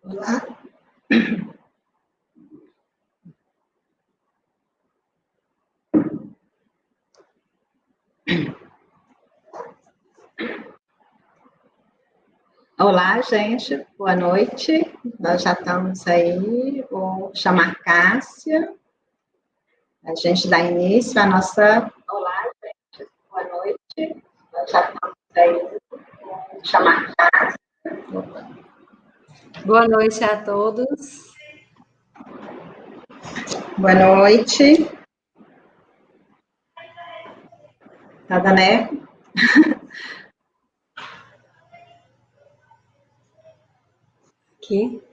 Olá. Olá, gente. Boa noite. Nós já estamos aí. Vou chamar Cássia. A gente dá início à nossa... Olá, gente. Boa noite. Nós já estamos aí. Vou chamar Cássia. Boa noite a todos. Boa noite. Tá dando eco? Aqui.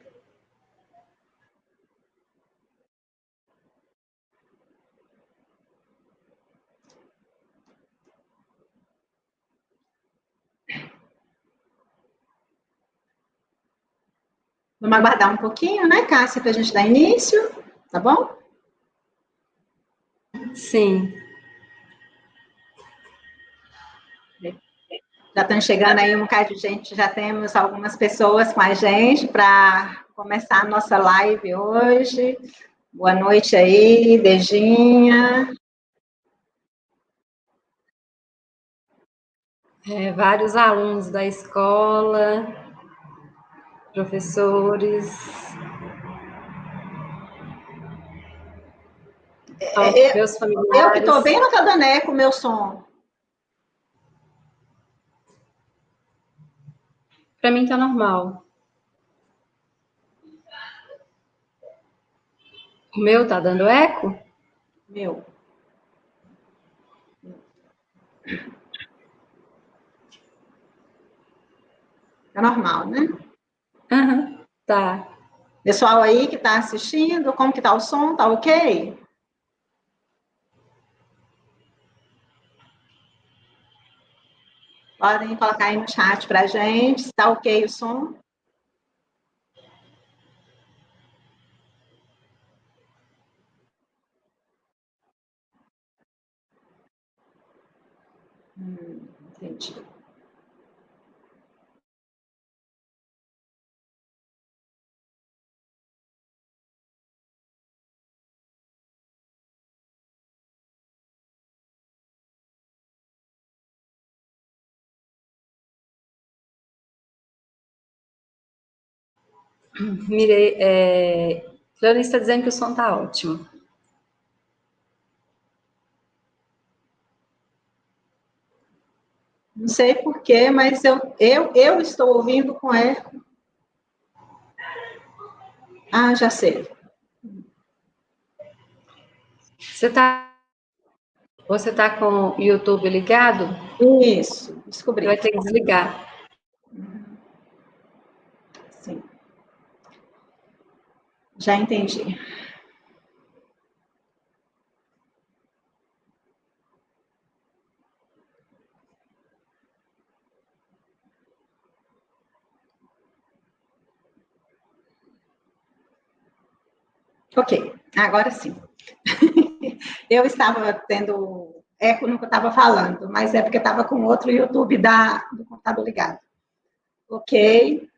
Vamos aguardar um pouquinho, né, Cássia, para a gente dar início, tá bom? Sim. Já estão chegando aí um bocado de gente, já temos algumas pessoas com a gente para começar a nossa live hoje. Boa noite aí, Dejinha. Vários alunos da escola, professores. Meus familiares. Eu que estou bem ou está dando eco o meu som? Para mim está normal. O meu está dando eco? Meu. É normal, né? Aham, tá. Pessoal aí que está assistindo, como que está o som? Tá ok? Podem colocar aí no chat para a gente, se está ok o som. Entendi. Clarice está dizendo que o som está ótimo. Não sei porquê, mas eu estou ouvindo com eco. Ah, já sei. Você tá com o YouTube ligado? Isso, descobri. Vai ter que desligar. Sim. Já entendi. Ok, agora sim. Eu estava tendo eco no que eu estava falando, mas é porque estava com outro YouTube do computador ligado. Ok.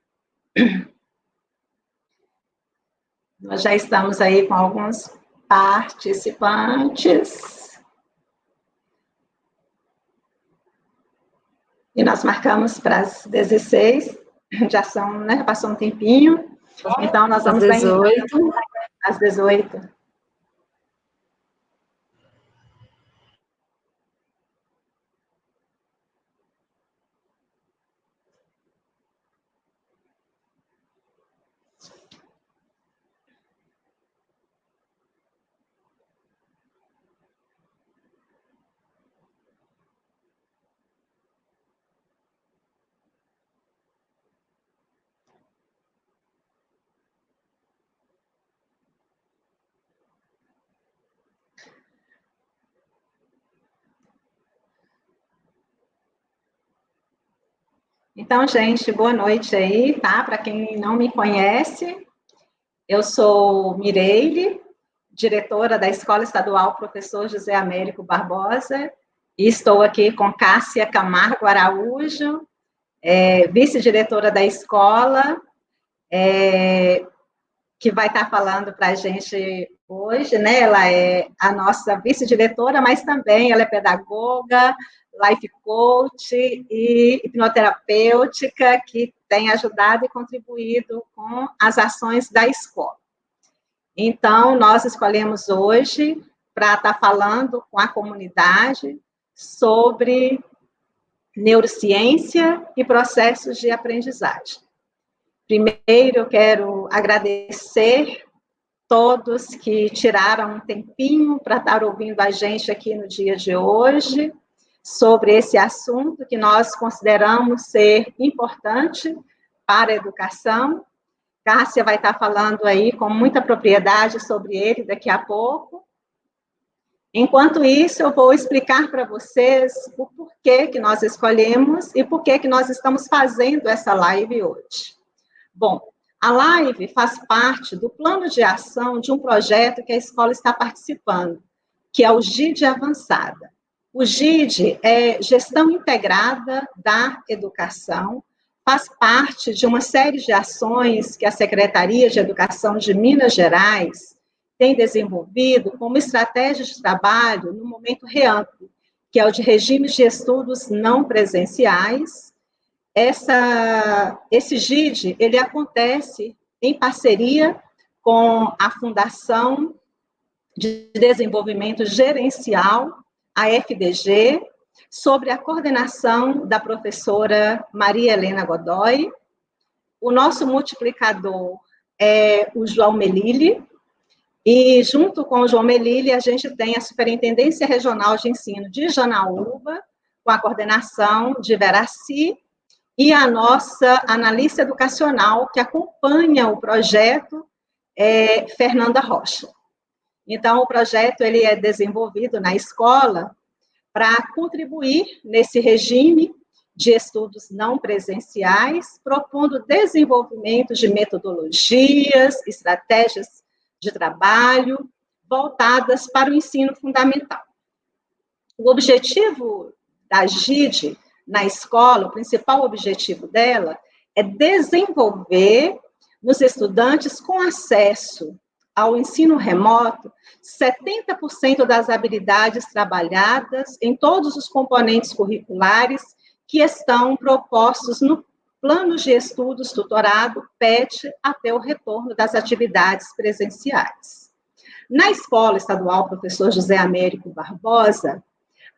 Nós já estamos aí com alguns participantes. E nós marcamos para as 16, já são, né? Passou um tempinho. Então, nós vamos às 18. Às 18. Então, gente, boa noite aí, tá? Para quem não me conhece, eu sou Mireille, diretora da Escola Estadual Professor José Américo Barbosa, e estou aqui com Cássia Camargo Araújo, vice-diretora da escola, que vai estar falando para a gente hoje, né? Ela é a nossa vice-diretora, mas também ela é pedagoga, life coach e hipnoterapêutica, que tem ajudado e contribuído com as ações da escola. Então, nós escolhemos hoje para estar falando com a comunidade sobre neurociência e processos de aprendizagem. Primeiro, eu quero agradecer todos que tiraram um tempinho para estar ouvindo a gente aqui no dia de hoje, sobre esse assunto que nós consideramos ser importante para a educação. Cássia vai estar falando aí com muita propriedade sobre ele daqui a pouco. Enquanto isso, eu vou explicar para vocês o porquê que nós escolhemos e por que nós estamos fazendo essa live hoje. Bom, a live faz parte do plano de ação de um projeto que a escola está participando, que é o GID Avançada. O GID é Gestão Integrada da Educação, faz parte de uma série de ações que a Secretaria de Educação de Minas Gerais tem desenvolvido como estratégia de trabalho no momento REAMP, que é o de regimes de estudos não presenciais. Esse GID, ele acontece em parceria com a Fundação de Desenvolvimento Gerencial, a FDG, sobre a coordenação da professora Maria Helena Godoy. O nosso multiplicador é o João Melilli, e junto com o João Melilli, a gente tem a Superintendência Regional de Ensino de Janaúba, com a coordenação de Veraci, e a nossa analista educacional, que acompanha o projeto, é Fernanda Rocha. Então, o projeto ele é desenvolvido na escola para contribuir nesse regime de estudos não presenciais, propondo desenvolvimento de metodologias, estratégias de trabalho voltadas para o ensino fundamental. O objetivo da GID na escola, o principal objetivo dela é desenvolver nos estudantes com acesso ao ensino remoto 70% das habilidades trabalhadas em todos os componentes curriculares que estão propostos no plano de estudos tutorado PET até o retorno das atividades presenciais. Na Escola Estadual Professor José Américo Barbosa,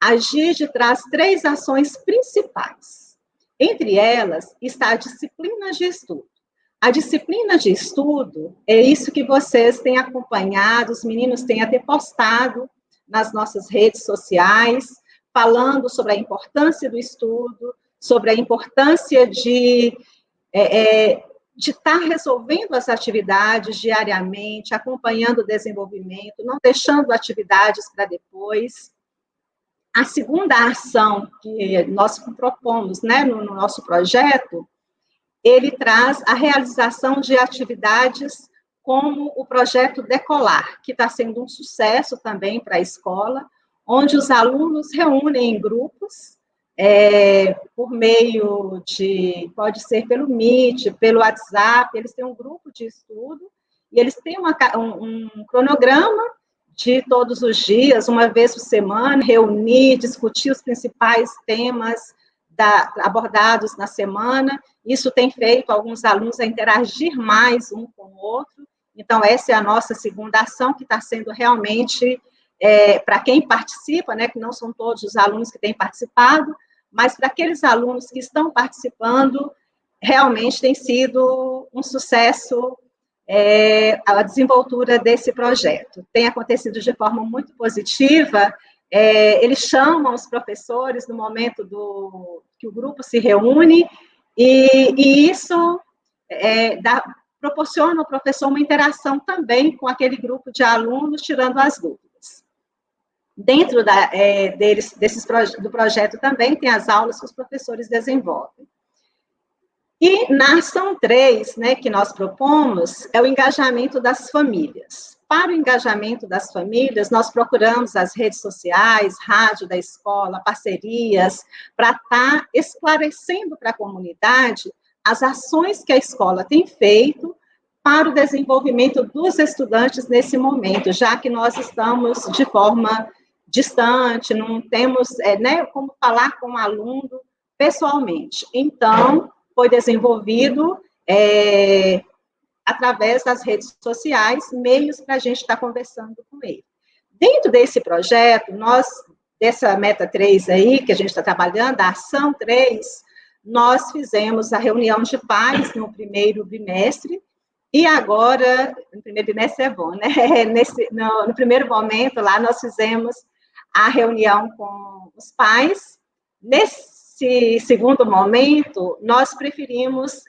a GID traz 3 ações principais. Entre elas está a disciplina de estudo. A disciplina de estudo é isso que vocês têm acompanhado, os meninos têm até postado nas nossas redes sociais, falando sobre a importância do estudo, sobre a importância de estar resolvendo as atividades diariamente, acompanhando o desenvolvimento, não deixando atividades para depois. A segunda ação que nós propomos, né, no nosso projeto, ele traz a realização de atividades como o projeto Decolar, que está sendo um sucesso também para a escola, onde os alunos reúnem em grupos, por meio de, pode ser pelo Meet, pelo WhatsApp, eles têm um grupo de estudo, e eles têm um cronograma de todos os dias, uma vez por semana, reunir, discutir os principais temas abordados na semana. Isso tem feito alguns alunos a interagir mais um com o outro. Então, essa é a nossa segunda ação, que está sendo realmente, para quem participa, né, que não são todos os alunos que têm participado, mas para aqueles alunos que estão participando, realmente tem sido um sucesso a desenvoltura desse projeto. Tem acontecido de forma muito positiva. Eles chamam os professores no momento que o grupo se reúne, e isso proporciona ao professor uma interação também com aquele grupo de alunos, tirando as dúvidas. Dentro do projeto também tem as aulas que os professores desenvolvem. E na ação 3, né, que nós propomos, é o engajamento das famílias. Para o engajamento das famílias, nós procuramos as redes sociais, rádio da escola, parcerias, para estar esclarecendo para a comunidade as ações que a escola tem feito para o desenvolvimento dos estudantes nesse momento, já que nós estamos de forma distante, não temos né, como falar com o aluno pessoalmente. Então, foi desenvolvido através das redes sociais, meios para a gente estar conversando com ele. Dentro desse projeto, dessa meta 3 aí, que a gente está trabalhando, a ação 3, nós fizemos a reunião de pais no primeiro bimestre, e agora, no primeiro bimestre é bom, né? No primeiro momento, lá nós fizemos a reunião com os pais. Nesse segundo momento, nós preferimos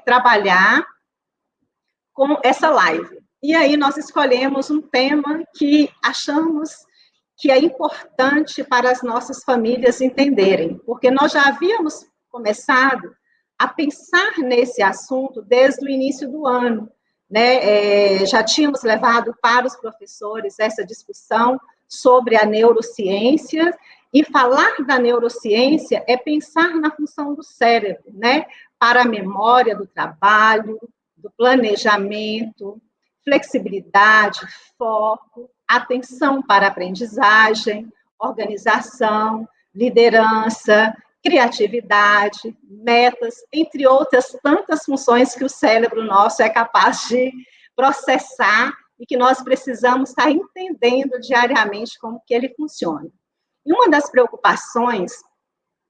trabalhar com essa live. E aí nós escolhemos um tema que achamos que é importante para as nossas famílias entenderem, porque nós já havíamos começado a pensar nesse assunto desde o início do ano, né? Já tínhamos levado para os professores essa discussão sobre a neurociência, e falar da neurociência é pensar na função do cérebro, né? Para a memória do trabalho, do planejamento, flexibilidade, foco, atenção para a aprendizagem, organização, liderança, criatividade, metas, entre outras tantas funções que o cérebro nosso é capaz de processar e que nós precisamos estar entendendo diariamente como que ele funciona. E uma das preocupações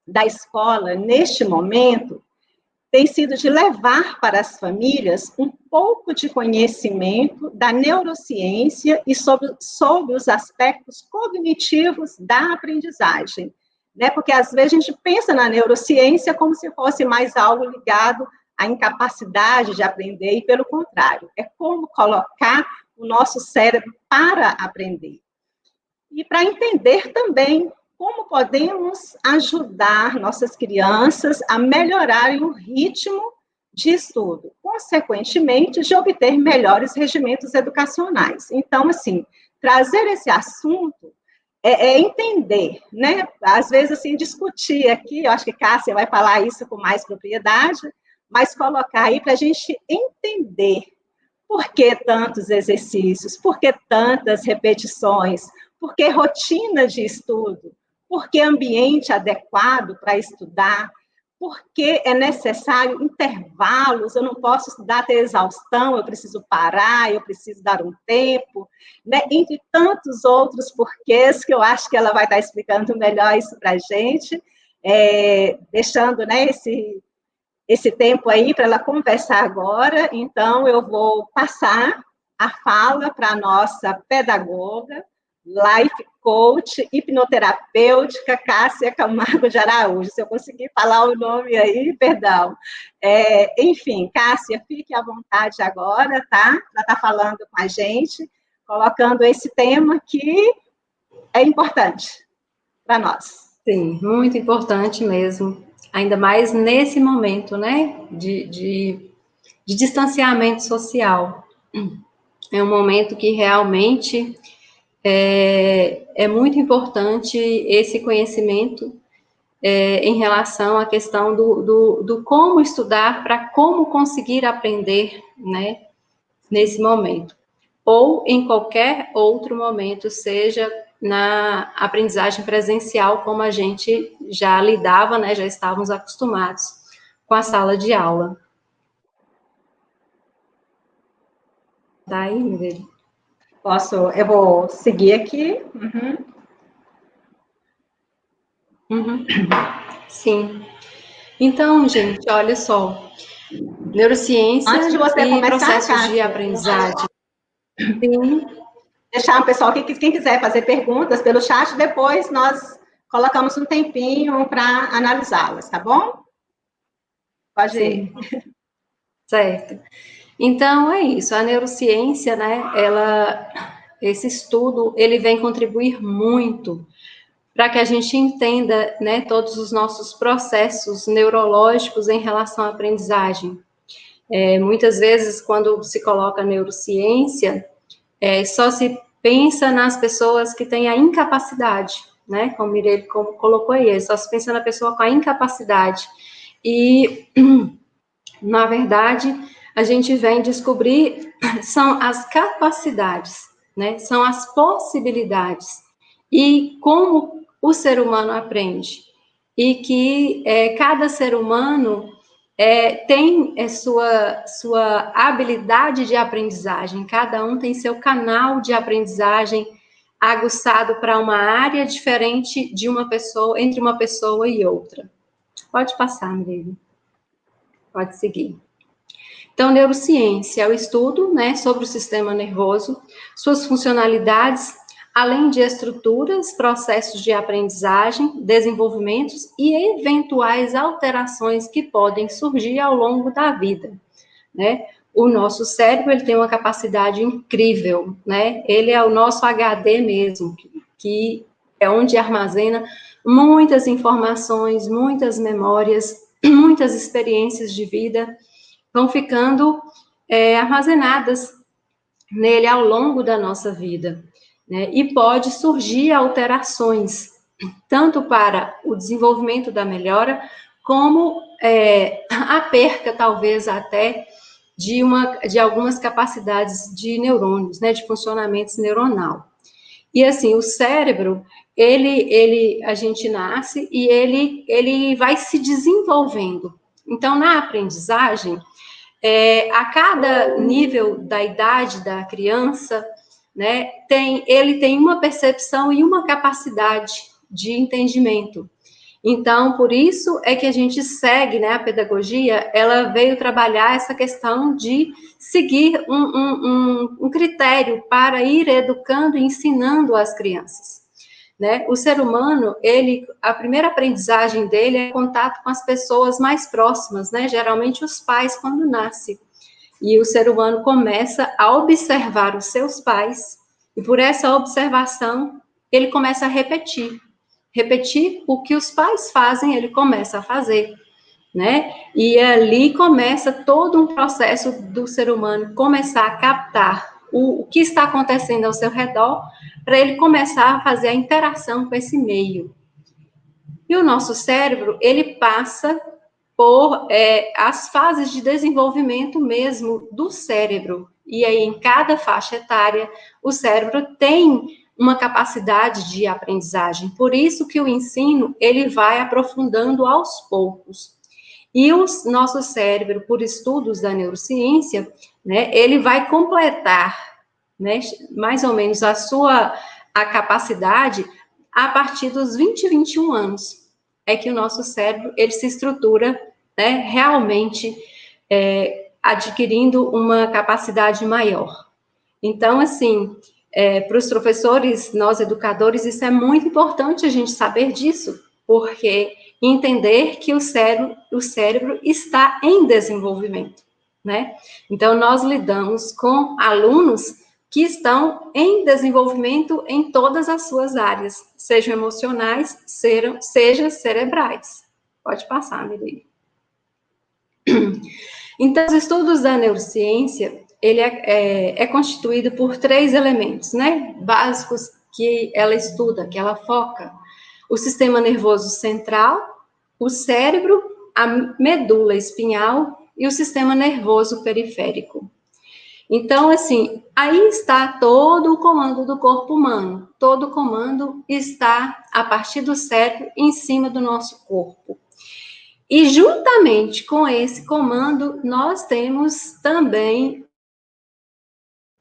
da escola, neste momento, tem sido de levar para as famílias um pouco de conhecimento da neurociência e sobre os aspectos cognitivos da aprendizagem, né? Porque às vezes a gente pensa na neurociência como se fosse mais algo ligado à incapacidade de aprender, e pelo contrário, é como colocar o nosso cérebro para aprender. E para entender também como podemos ajudar nossas crianças a melhorarem o ritmo de estudo, consequentemente, de obter melhores regimentos educacionais. Então, assim, trazer esse assunto é entender, né? Às vezes, assim, discutir aqui, eu acho que Cássia vai falar isso com mais propriedade, mas colocar aí para a gente entender por que tantos exercícios, por que tantas repetições, por que rotina de estudo, por que ambiente adequado para estudar, por que é necessário intervalos, eu não posso estudar até exaustão, eu preciso parar, eu preciso dar um tempo, né? Entre tantos outros porquês, que eu acho que ela vai estar explicando melhor isso para a gente, deixando, né, esse tempo aí para ela conversar agora. Então, eu vou passar a fala para a nossa pedagoga, life coach, hipnoterapêutica, Cássia Camargo de Araújo. Se eu conseguir falar o nome aí, perdão. Enfim, Cássia, fique à vontade agora, tá? Ela está falando com a gente, colocando esse tema que é importante para nós. Sim, muito importante mesmo. Ainda mais nesse momento, né, de distanciamento social. É um momento que realmente é muito importante esse conhecimento em relação à questão do como estudar para como conseguir aprender, né, nesse momento. Ou em qualquer outro momento, seja na aprendizagem presencial, como a gente já lidava, né, já estávamos acostumados com a sala de aula. Tá aí, Miguel? Eu vou seguir aqui. Sim. Então, gente, olha só. Neurociência Antes de você e começar, processos Cássia, de aprendizagem. Sim. Deixar o pessoal, quem quiser fazer perguntas pelo chat, depois nós colocamos um tempinho para analisá-las, tá bom? Pode ir. Certo. Então, é isso. A neurociência, né, esse estudo, ele vem contribuir muito para que a gente entenda, né, todos os nossos processos neurológicos em relação à aprendizagem. Muitas vezes, quando se coloca neurociência, só se pensa nas pessoas que têm a incapacidade, né, como colocou aí, só se pensa na pessoa com a incapacidade. E Na verdade, a gente vem descobrir são as capacidades, né? São as possibilidades e como o ser humano aprende. E que cada ser humano tem sua habilidade de aprendizagem, cada um tem seu canal de aprendizagem aguçado para uma área diferente de uma pessoa, entre uma pessoa e outra. Pode passar, Mireille. Pode seguir. Então, neurociência é o estudo, né, sobre o sistema nervoso, suas funcionalidades, além de estruturas, processos de aprendizagem, desenvolvimentos e eventuais alterações que podem surgir ao longo da vida, né? O nosso cérebro, ele tem uma capacidade incrível, né? Ele é o nosso HD mesmo, que é onde armazena muitas informações, muitas memórias, muitas experiências de vida, vão ficando armazenadas nele ao longo da nossa vida, né? E pode surgir alterações, tanto para o desenvolvimento da melhora, como a perca, talvez, até, de algumas capacidades de neurônios, né? De funcionamento neuronal. E, assim, o cérebro, a gente nasce e ele vai se desenvolvendo. Então, na aprendizagem, a cada nível da idade da criança, né, ele tem uma percepção e uma capacidade de entendimento. Então, por isso é que a gente segue, né, a pedagogia, ela veio trabalhar essa questão de seguir um critério para ir educando e ensinando as crianças. Né? O ser humano, a primeira aprendizagem dele é contato com as pessoas mais próximas, né? Geralmente os pais quando nascem. E o ser humano começa a observar os seus pais, e por essa observação, ele começa a repetir o que os pais fazem, ele começa a fazer, né? E ali começa todo um processo do ser humano começar a captar o que está acontecendo ao seu redor, para ele começar a fazer a interação com esse meio. E o nosso cérebro, ele passa por as fases de desenvolvimento mesmo do cérebro. E aí, em cada faixa etária, o cérebro tem uma capacidade de aprendizagem. Por isso que o ensino, ele vai aprofundando aos poucos. E o nosso cérebro, por estudos da neurociência, né, ele vai completar, né, mais ou menos a capacidade a partir dos 20, 21 anos. É que o nosso cérebro, ele se estrutura, né, realmente adquirindo uma capacidade maior. Então, assim, para os professores, nós educadores, isso é muito importante a gente saber disso, porque entender que o cérebro está em desenvolvimento, né? Então, nós lidamos com alunos que estão em desenvolvimento em todas as suas áreas, sejam emocionais, sejam cerebrais. Pode passar, Mireille. Então, os estudos da neurociência, ele é constituído por 3 elementos, né, básicos que ela estuda, que ela foca: o sistema nervoso central, o cérebro, a medula espinhal e o sistema nervoso periférico. Então, assim, aí está todo o comando do corpo humano. Todo o comando está a partir do cérebro em cima do nosso corpo. E juntamente com esse comando, nós temos também,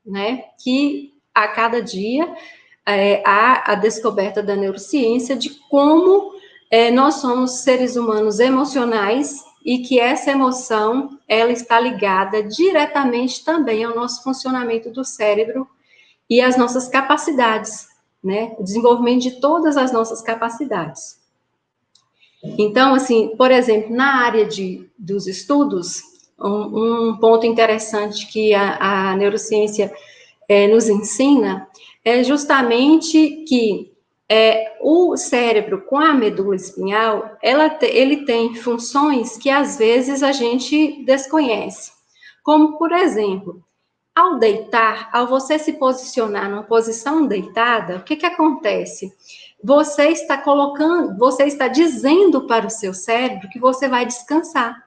né, que a cada dia há a descoberta da neurociência de como nós somos seres humanos emocionais e que essa emoção, ela está ligada diretamente também ao nosso funcionamento do cérebro e às nossas capacidades, né, o desenvolvimento de todas as nossas capacidades. Então, assim, por exemplo, na área dos estudos, um ponto interessante que a neurociência nos ensina é justamente que o cérebro com a medula espinhal, ele tem funções que às vezes a gente desconhece. Como, por exemplo, ao deitar, ao você se posicionar numa posição deitada, o que acontece? Você está dizendo para o seu cérebro que você vai descansar.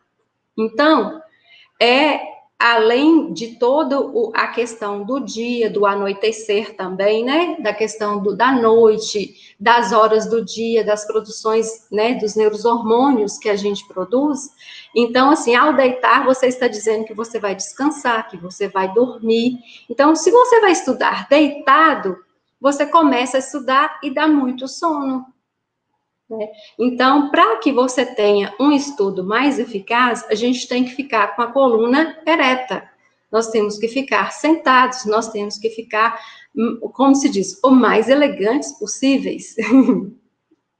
Então, além de toda a questão do dia, do anoitecer também, né, da questão da noite, das horas do dia, das produções, né, dos neurohormônios que a gente produz. Então, assim, ao deitar, você está dizendo que você vai descansar, que você vai dormir. Então, se você vai estudar deitado, você começa a estudar e dá muito sono. Então, para que você tenha um estudo mais eficaz, a gente tem que ficar com a coluna ereta. Nós temos que ficar sentados, nós temos que ficar, como se diz, o mais elegantes possíveis.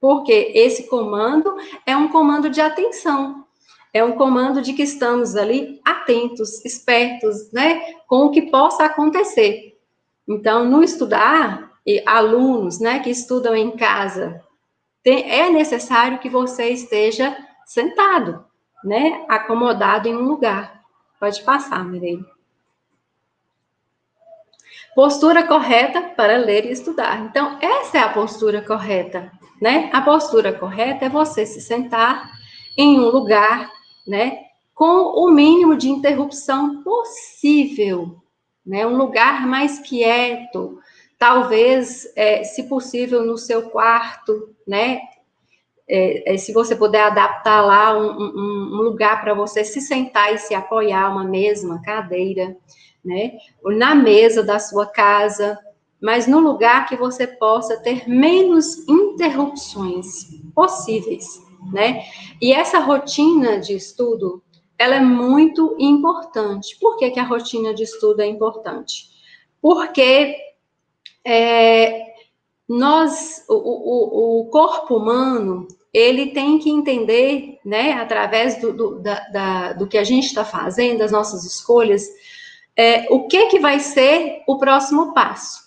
Porque esse comando é um comando de atenção. É um comando de que estamos ali atentos, espertos, né, com o que possa acontecer. Então, no estudar, alunos, né, que estudam em casa, é necessário que você esteja sentado, né, acomodado em um lugar. Pode passar, Mireille. Postura correta para ler e estudar. Então, essa é a postura correta, né? A postura correta é você se sentar em um lugar, né, com o mínimo de interrupção possível, né? Um lugar mais quieto, talvez, se possível, no seu quarto, né? Se você puder adaptar lá um lugar para você se sentar e se apoiar, uma mesa, uma cadeira, né? Na mesa da sua casa, mas no lugar que você possa ter menos interrupções possíveis, né? E essa rotina de estudo, ela é muito importante. Por que a rotina de estudo é importante? Porque o corpo humano, ele tem que entender, né, através do que a gente está fazendo, das nossas escolhas, o que vai ser o próximo passo.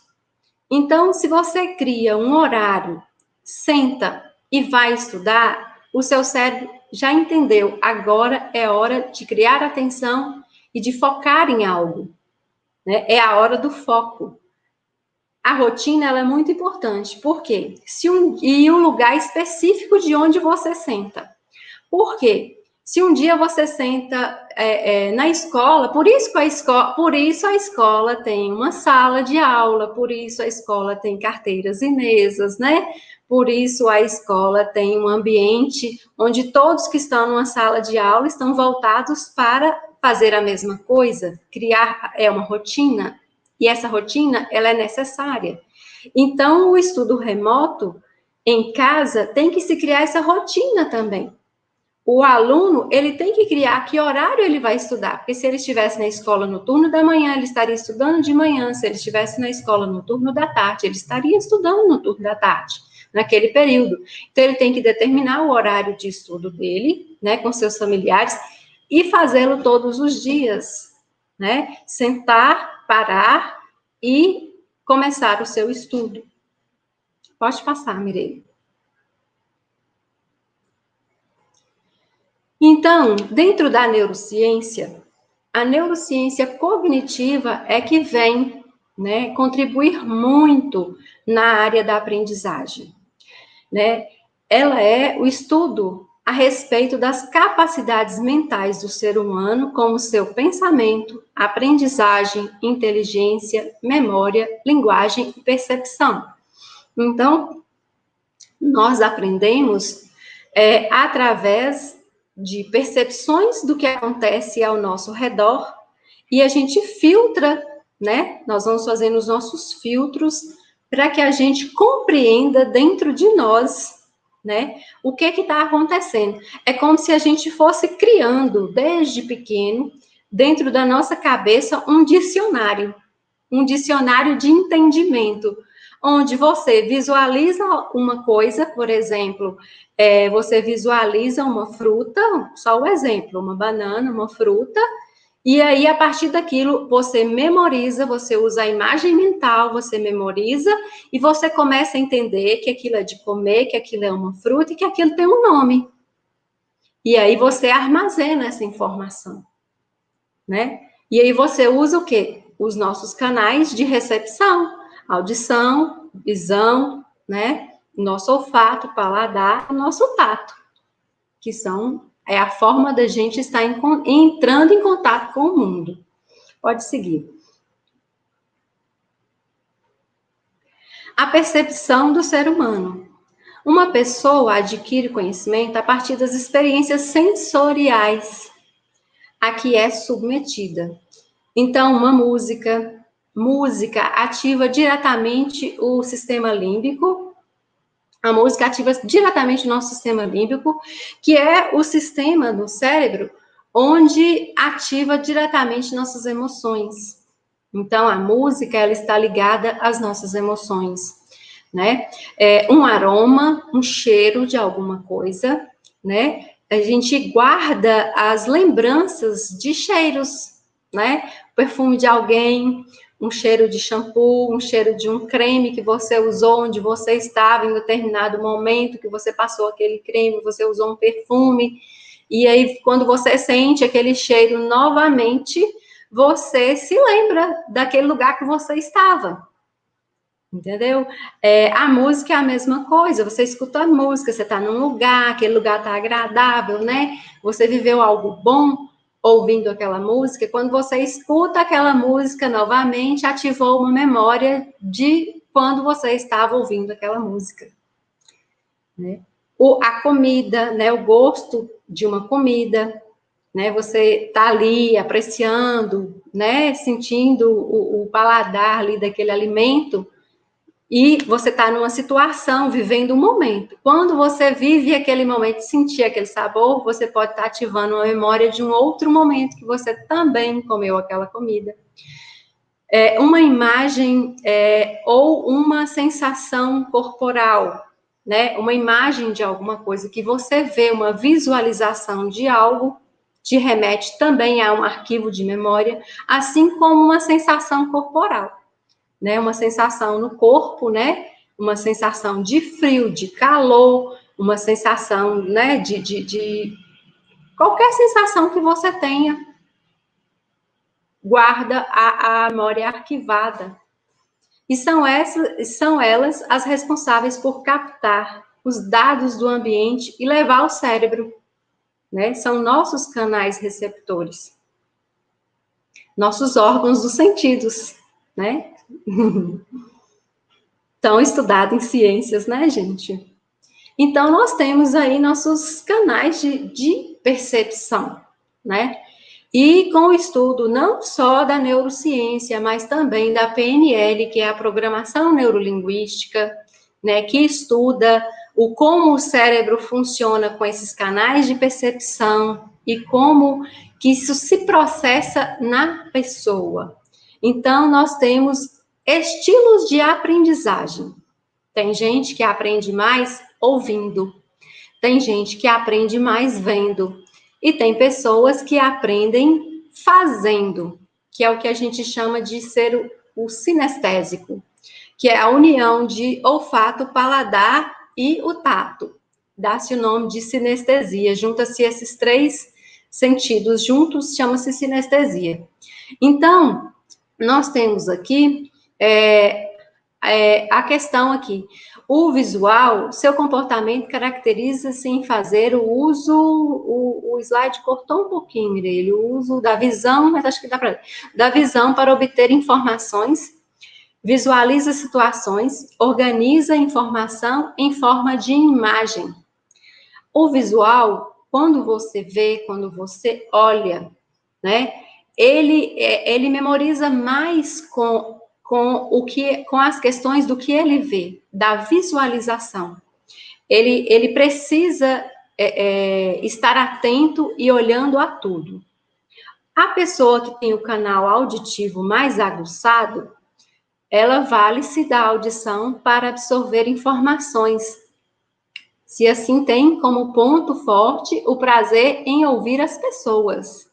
Então, se você cria um horário, senta e vai estudar, o seu cérebro já entendeu, agora é hora de criar atenção e de focar em algo, né? É a hora do foco. A rotina, ela é muito importante. Por quê? E um lugar específico de onde você senta. Por quê? Se um dia você senta na escola, por isso a escola tem uma sala de aula, por isso a escola tem carteiras e mesas, né? Por isso a escola tem um ambiente onde todos que estão numa sala de aula estão voltados para fazer a mesma coisa, criar uma rotina. E essa rotina, ela é necessária. Então, o estudo remoto, em casa, tem que se criar essa rotina também. O aluno, ele tem que criar que horário ele vai estudar, porque se ele estivesse na escola no turno da manhã, ele estaria estudando de manhã, se ele estivesse na escola no turno da tarde, ele estaria estudando no turno da tarde, naquele período. Então, ele tem que determinar o horário de estudo dele, né, com seus familiares, e fazê-lo todos os dias, né, sentar, parar e começar o seu estudo. Pode passar, Mireille. Então, dentro da neurociência, a neurociência cognitiva é que vem, né, contribuir muito na área da aprendizagem, né? Ela é o estudo a respeito das capacidades mentais do ser humano, como seu pensamento, aprendizagem, inteligência, memória, linguagem e percepção. Então, nós aprendemos através de percepções do que acontece ao nosso redor e a gente filtra, né? Nós vamos fazendo os nossos filtros para que a gente compreenda dentro de nós, né, o que está acontecendo. É como se a gente fosse criando, desde pequeno, dentro da nossa cabeça, um dicionário de entendimento, onde você visualiza uma coisa, por exemplo, você visualiza uma fruta, só o exemplo, uma banana, uma fruta, e aí, a partir daquilo, você memoriza, você usa a imagem mental, você memoriza, e você começa a entender que aquilo é de comer, que aquilo é uma fruta e que aquilo tem um nome. E aí, você armazena essa informação, né? E aí, você usa o quê? Os nossos canais de recepção, audição, visão, né? Nosso olfato, paladar, nosso tato, que são É a forma da gente estar entrando em contato com o mundo. Pode seguir. A percepção do ser humano. Uma pessoa adquire conhecimento a partir das experiências sensoriais a que é submetida. Então, uma música ativa diretamente o sistema límbico. A música ativa diretamente o nosso sistema límbico, que é o sistema do cérebro onde ativa diretamente nossas emoções. Então, a música, ela está ligada às nossas emoções, né? Um aroma, um cheiro de alguma coisa, né? A gente guarda as lembranças de cheiros, né? O perfume de alguém, um cheiro de shampoo, um cheiro de um creme que você usou, onde você estava em determinado momento, que você passou aquele creme, você usou um perfume, e aí, quando você sente aquele cheiro novamente, você se lembra daquele lugar que você estava. Entendeu? A música é a mesma coisa, você escuta a música, você está num lugar, aquele lugar está agradável, né? Você viveu algo bom ouvindo aquela música, quando você escuta aquela música novamente, ativou uma memória de quando você estava ouvindo aquela música. Né? A comida, né? O gosto de uma comida, né? Você está ali apreciando, né? Sentindo o paladar ali daquele alimento, e você está numa situação, vivendo um momento. Quando você vive aquele momento, sentir aquele sabor, você pode estar ativando uma memória de um outro momento que você também comeu aquela comida. Uma imagem ou uma sensação corporal, né? Uma imagem de alguma coisa que você vê, uma visualização de algo, te remete também a um arquivo de memória, assim como uma sensação corporal. Né, uma sensação no corpo, né, uma sensação de frio, de calor, uma sensação, né, de qualquer sensação que você tenha, guarda a memória arquivada. E são elas as responsáveis por captar os dados do ambiente e levar ao cérebro, né, são nossos canais receptores, nossos órgãos dos sentidos, né, tão estudado em ciências, né, gente? Então, nós temos aí nossos canais de percepção, né? E com o estudo não só da neurociência, mas também da PNL, que é a programação neurolinguística, né, que estuda como o cérebro funciona com esses canais de percepção e como que isso se processa na pessoa. Então, nós temos estilos de aprendizagem. Tem gente que aprende mais ouvindo, tem gente que aprende mais vendo, e tem pessoas que aprendem fazendo, que é o que a gente chama de ser o sinestésico, que é a união de olfato, paladar e o tato. Dá-se o nome de sinestesia, junta-se esses três sentidos juntos, chama-se sinestesia. Então, nós temos aqui a questão aqui. O visual, seu comportamento caracteriza-se em fazer o uso, o slide cortou um pouquinho, Mirelle, o uso da visão, mas acho que dá para da visão para obter informações, visualiza situações, organiza informação em forma de imagem. O visual, quando você vê, quando você olha, né, ele memoriza mais com as questões do que ele vê, da visualização. Ele precisa estar atento e olhando a tudo. A pessoa que tem o canal auditivo mais aguçado, ela vale-se da audição para absorver informações. Se assim tem como ponto forte o prazer em ouvir as pessoas.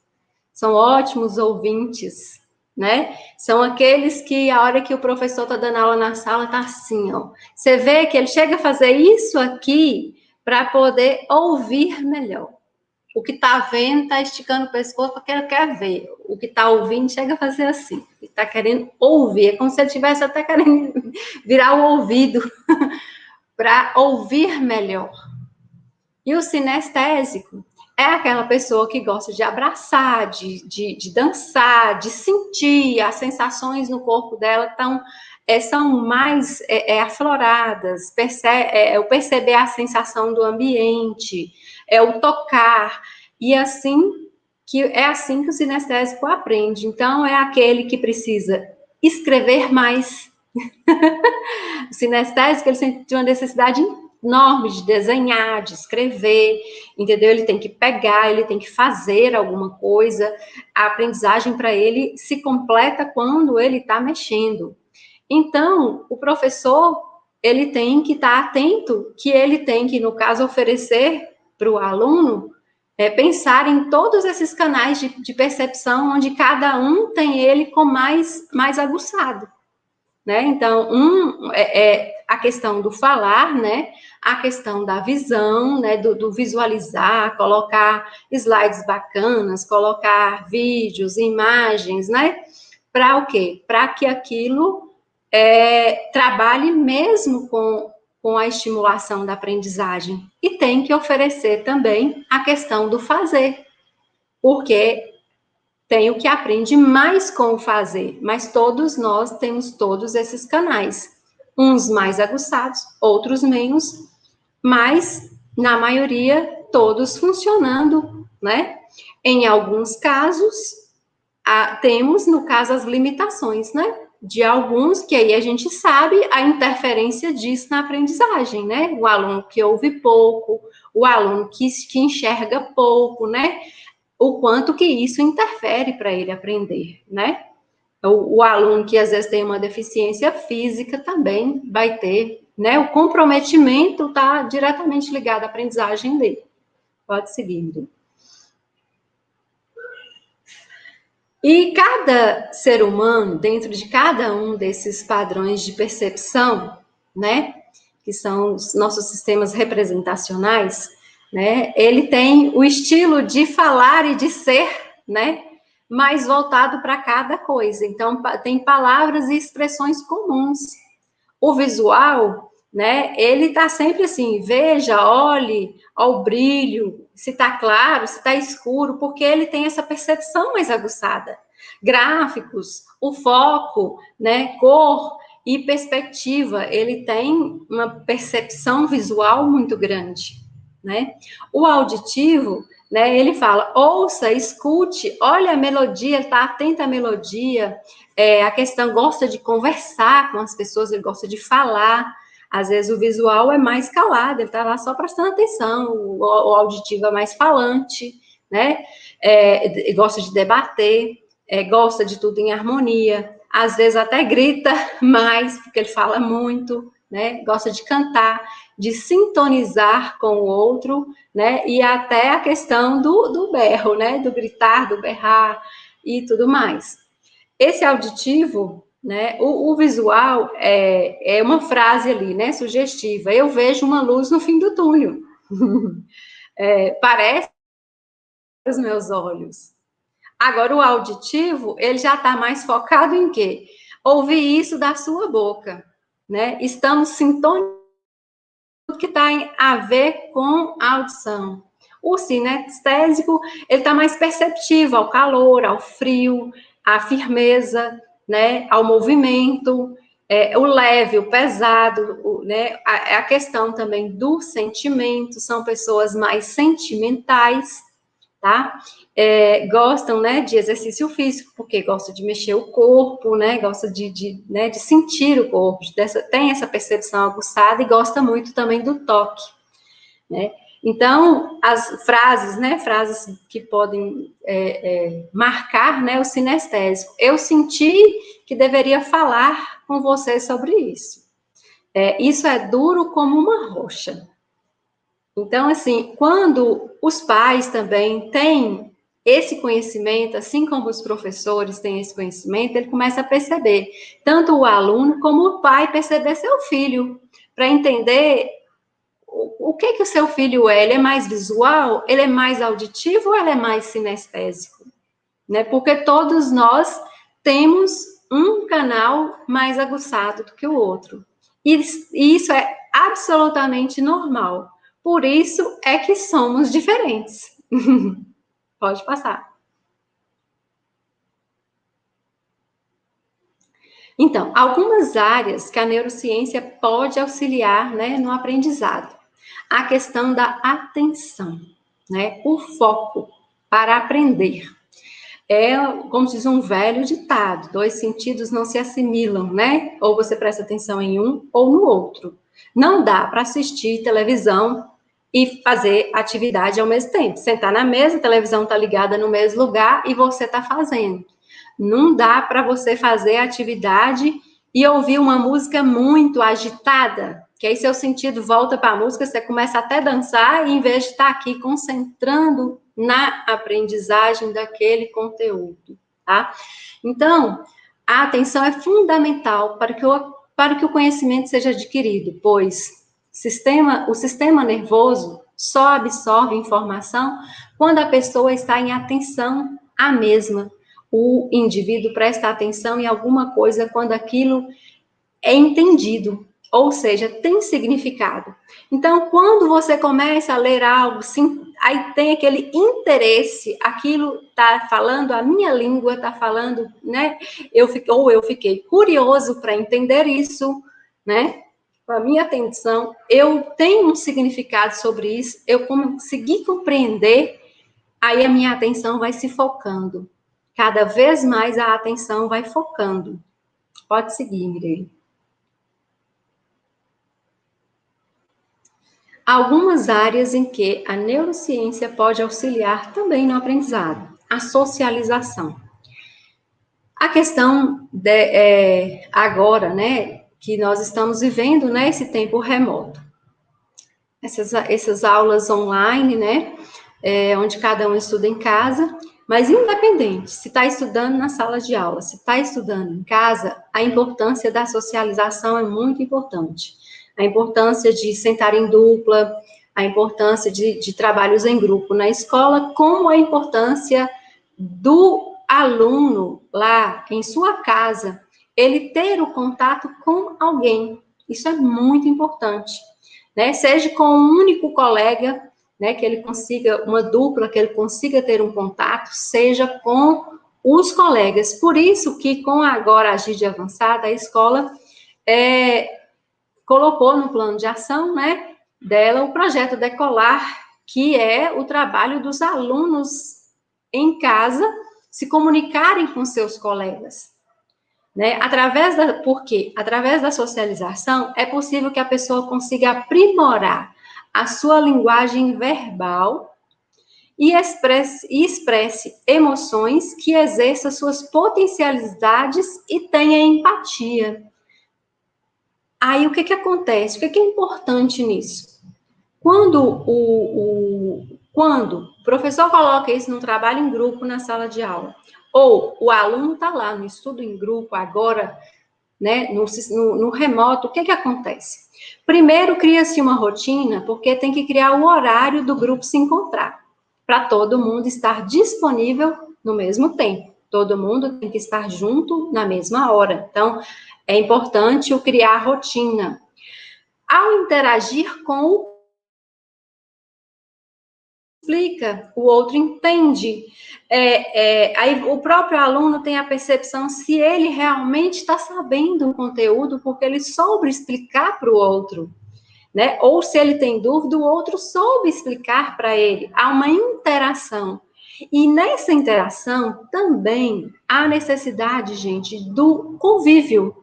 São ótimos ouvintes, né? São aqueles que a hora que o professor está dando aula na sala, tá assim, ó. Você vê que ele chega a fazer isso aqui para poder ouvir melhor. O que está vendo está esticando o pescoço porque ele quer ver. O que está ouvindo chega a fazer assim. Está querendo ouvir. É como se ele estivesse até querendo virar o ouvido para ouvir melhor. E o sinestésico é aquela pessoa que gosta de abraçar, de dançar, de sentir as sensações no corpo dela são mais afloradas, o perceber a sensação do ambiente, o tocar, e é assim que o sinestésico aprende. Então, é aquele que precisa escrever mais. O sinestésico, ele sente uma necessidade enorme de desenhar, de escrever, entendeu? Ele tem que pegar, ele tem que fazer alguma coisa. A aprendizagem para ele se completa quando ele está mexendo. Então, o professor, ele tem que estar atento, que ele tem que, no caso, oferecer para o aluno, pensar em todos esses canais de percepção, onde cada um tem ele com mais aguçado. Né? Então, a questão do falar, né? A questão da visão, né? Do visualizar, colocar slides bacanas, colocar vídeos, imagens, né? Para o quê? Para que aquilo trabalhe mesmo com a estimulação da aprendizagem. E tem que oferecer também a questão do fazer, porque tem o que aprende mais com o fazer, mas todos nós temos todos esses canais, uns mais aguçados, outros menos, mas, na maioria, todos funcionando, né? Em alguns casos, temos, no caso, as limitações, né? De alguns, que aí a gente sabe a interferência disso na aprendizagem, né? O aluno que ouve pouco, o aluno que enxerga pouco, né? O quanto que isso interfere para ele aprender, né? O aluno que às vezes tem uma deficiência física também vai ter, né? O comprometimento está diretamente ligado à aprendizagem dele. Pode seguir, Miriam. E cada ser humano, dentro de cada um desses padrões de percepção, né? Que são os nossos sistemas representacionais, né? Ele tem o estilo de falar e de ser, né? Mais voltado para cada coisa. Então, tem palavras e expressões comuns. O visual, né? Ele está sempre assim, veja, olhe, ao brilho, se está claro, se está escuro, porque ele tem essa percepção mais aguçada. Gráficos, o foco, né? Cor e perspectiva, ele tem uma percepção visual muito grande, né? O auditivo, né? Ele fala, ouça, escute, olha a melodia, está atento à melodia. A questão gosta de conversar com as pessoas, ele gosta de falar. Às vezes o visual é mais calado, ele está lá só prestando atenção. O auditivo é mais falante, né? Gosta de debater, gosta de tudo em harmonia. Às vezes até grita mais, porque ele fala muito, né? Gosta de cantar, de sintonizar com o outro, né? E até a questão do berro, né? Do gritar, do berrar e tudo mais. Esse auditivo, né? O visual é uma frase ali, né? Sugestiva. Eu vejo uma luz no fim do túnel. Parece os meus olhos. Agora, o auditivo, ele já está mais focado em quê? Ouvir isso da sua boca, né? Estamos sintonizando tudo que está a ver com a audição. O sinestésico, ele está mais perceptivo ao calor, ao frio, à firmeza, né? Ao movimento, o leve, o pesado, né? A questão também do sentimento, são pessoas mais sentimentais, tá? Gostam, né, de exercício físico, porque gostam de mexer o corpo, né, gosta né, de sentir o corpo, tem essa percepção aguçada e gosta muito também do toque, né? Então, as frases, né, frases que podem marcar, né, o sinestésico. Eu senti que deveria falar com você sobre isso. Isso é duro como uma rocha. Então, assim, quando os pais também têm esse conhecimento, assim como os professores têm esse conhecimento, ele começa a perceber, tanto o aluno como o pai perceber seu filho, para entender o que o seu filho é. Ele é mais visual, ele é mais auditivo ou ele é mais sinestésico? Né? Porque todos nós temos um canal mais aguçado do que o outro. E isso é absolutamente normal. Por isso é que somos diferentes. Pode passar. Então, algumas áreas que a neurociência pode auxiliar, né, no aprendizado. A questão da atenção, né, o foco para aprender. É, como diz um velho ditado, 2 sentidos não se assimilam, né? Ou você presta atenção em um ou no outro. Não dá para assistir televisão e fazer atividade ao mesmo tempo. Sentar na mesa, a televisão está ligada no mesmo lugar e você está fazendo. Não dá para você fazer atividade e ouvir uma música muito agitada, que aí seu sentido volta para a música, você começa até a dançar, e em vez de estar aqui concentrando na aprendizagem daquele conteúdo, tá? Então, a atenção é fundamental para que o conhecimento seja adquirido, pois o sistema nervoso só absorve informação quando a pessoa está em atenção à mesma. O indivíduo presta atenção em alguma coisa quando aquilo é entendido, ou seja, tem significado. Então, quando você começa a ler algo, sim, aí tem aquele interesse, aquilo está falando, a minha língua está falando, né? Eu fiquei curioso para entender isso, né? Com a minha atenção, eu tenho um significado sobre isso, eu consegui compreender, aí a minha atenção vai se focando. Cada vez mais a atenção vai focando. Pode seguir, Mirei. Algumas áreas em que a neurociência pode auxiliar também no aprendizado. A socialização. A questão agora, né, que nós estamos vivendo, né, esse tempo remoto. Essas aulas online, né, onde cada um estuda em casa, mas independente, se está estudando na sala de aula, se está estudando em casa, a importância da socialização é muito importante. A importância de sentar em dupla, a importância de trabalhos em grupo na escola, como a importância do aluno lá em sua casa, ele ter o contato com alguém. Isso é muito importante, né? Seja com um único colega, né, que ele consiga uma dupla, que ele consiga ter um contato, seja com os colegas. Por isso que com agora a GID avançada, a escola colocou no plano de ação, né, dela o projeto Decolar, que é o trabalho dos alunos em casa se comunicarem com seus colegas, né? Porque através da socialização é possível que a pessoa consiga aprimorar a sua linguagem verbal e expresse emoções, que exerça suas potencialidades e tenha empatia. Aí, o que acontece? O que é importante nisso? Quando o professor coloca isso num trabalho em grupo na sala de aula, ou o aluno está lá no estudo em grupo agora, né, no remoto, o que acontece? Primeiro, cria-se uma rotina, porque tem que criar o horário do grupo se encontrar, para todo mundo estar disponível no mesmo tempo. Todo mundo tem que estar junto na mesma hora. Então, é importante o criar rotina. Ao interagir com o explica, o outro entende. Aí o próprio aluno tem a percepção se ele realmente está sabendo o conteúdo, porque ele soube explicar para o outro, né? Ou se ele tem dúvida, o outro soube explicar para ele. Há uma interação. E nessa interação também há necessidade, gente, do convívio,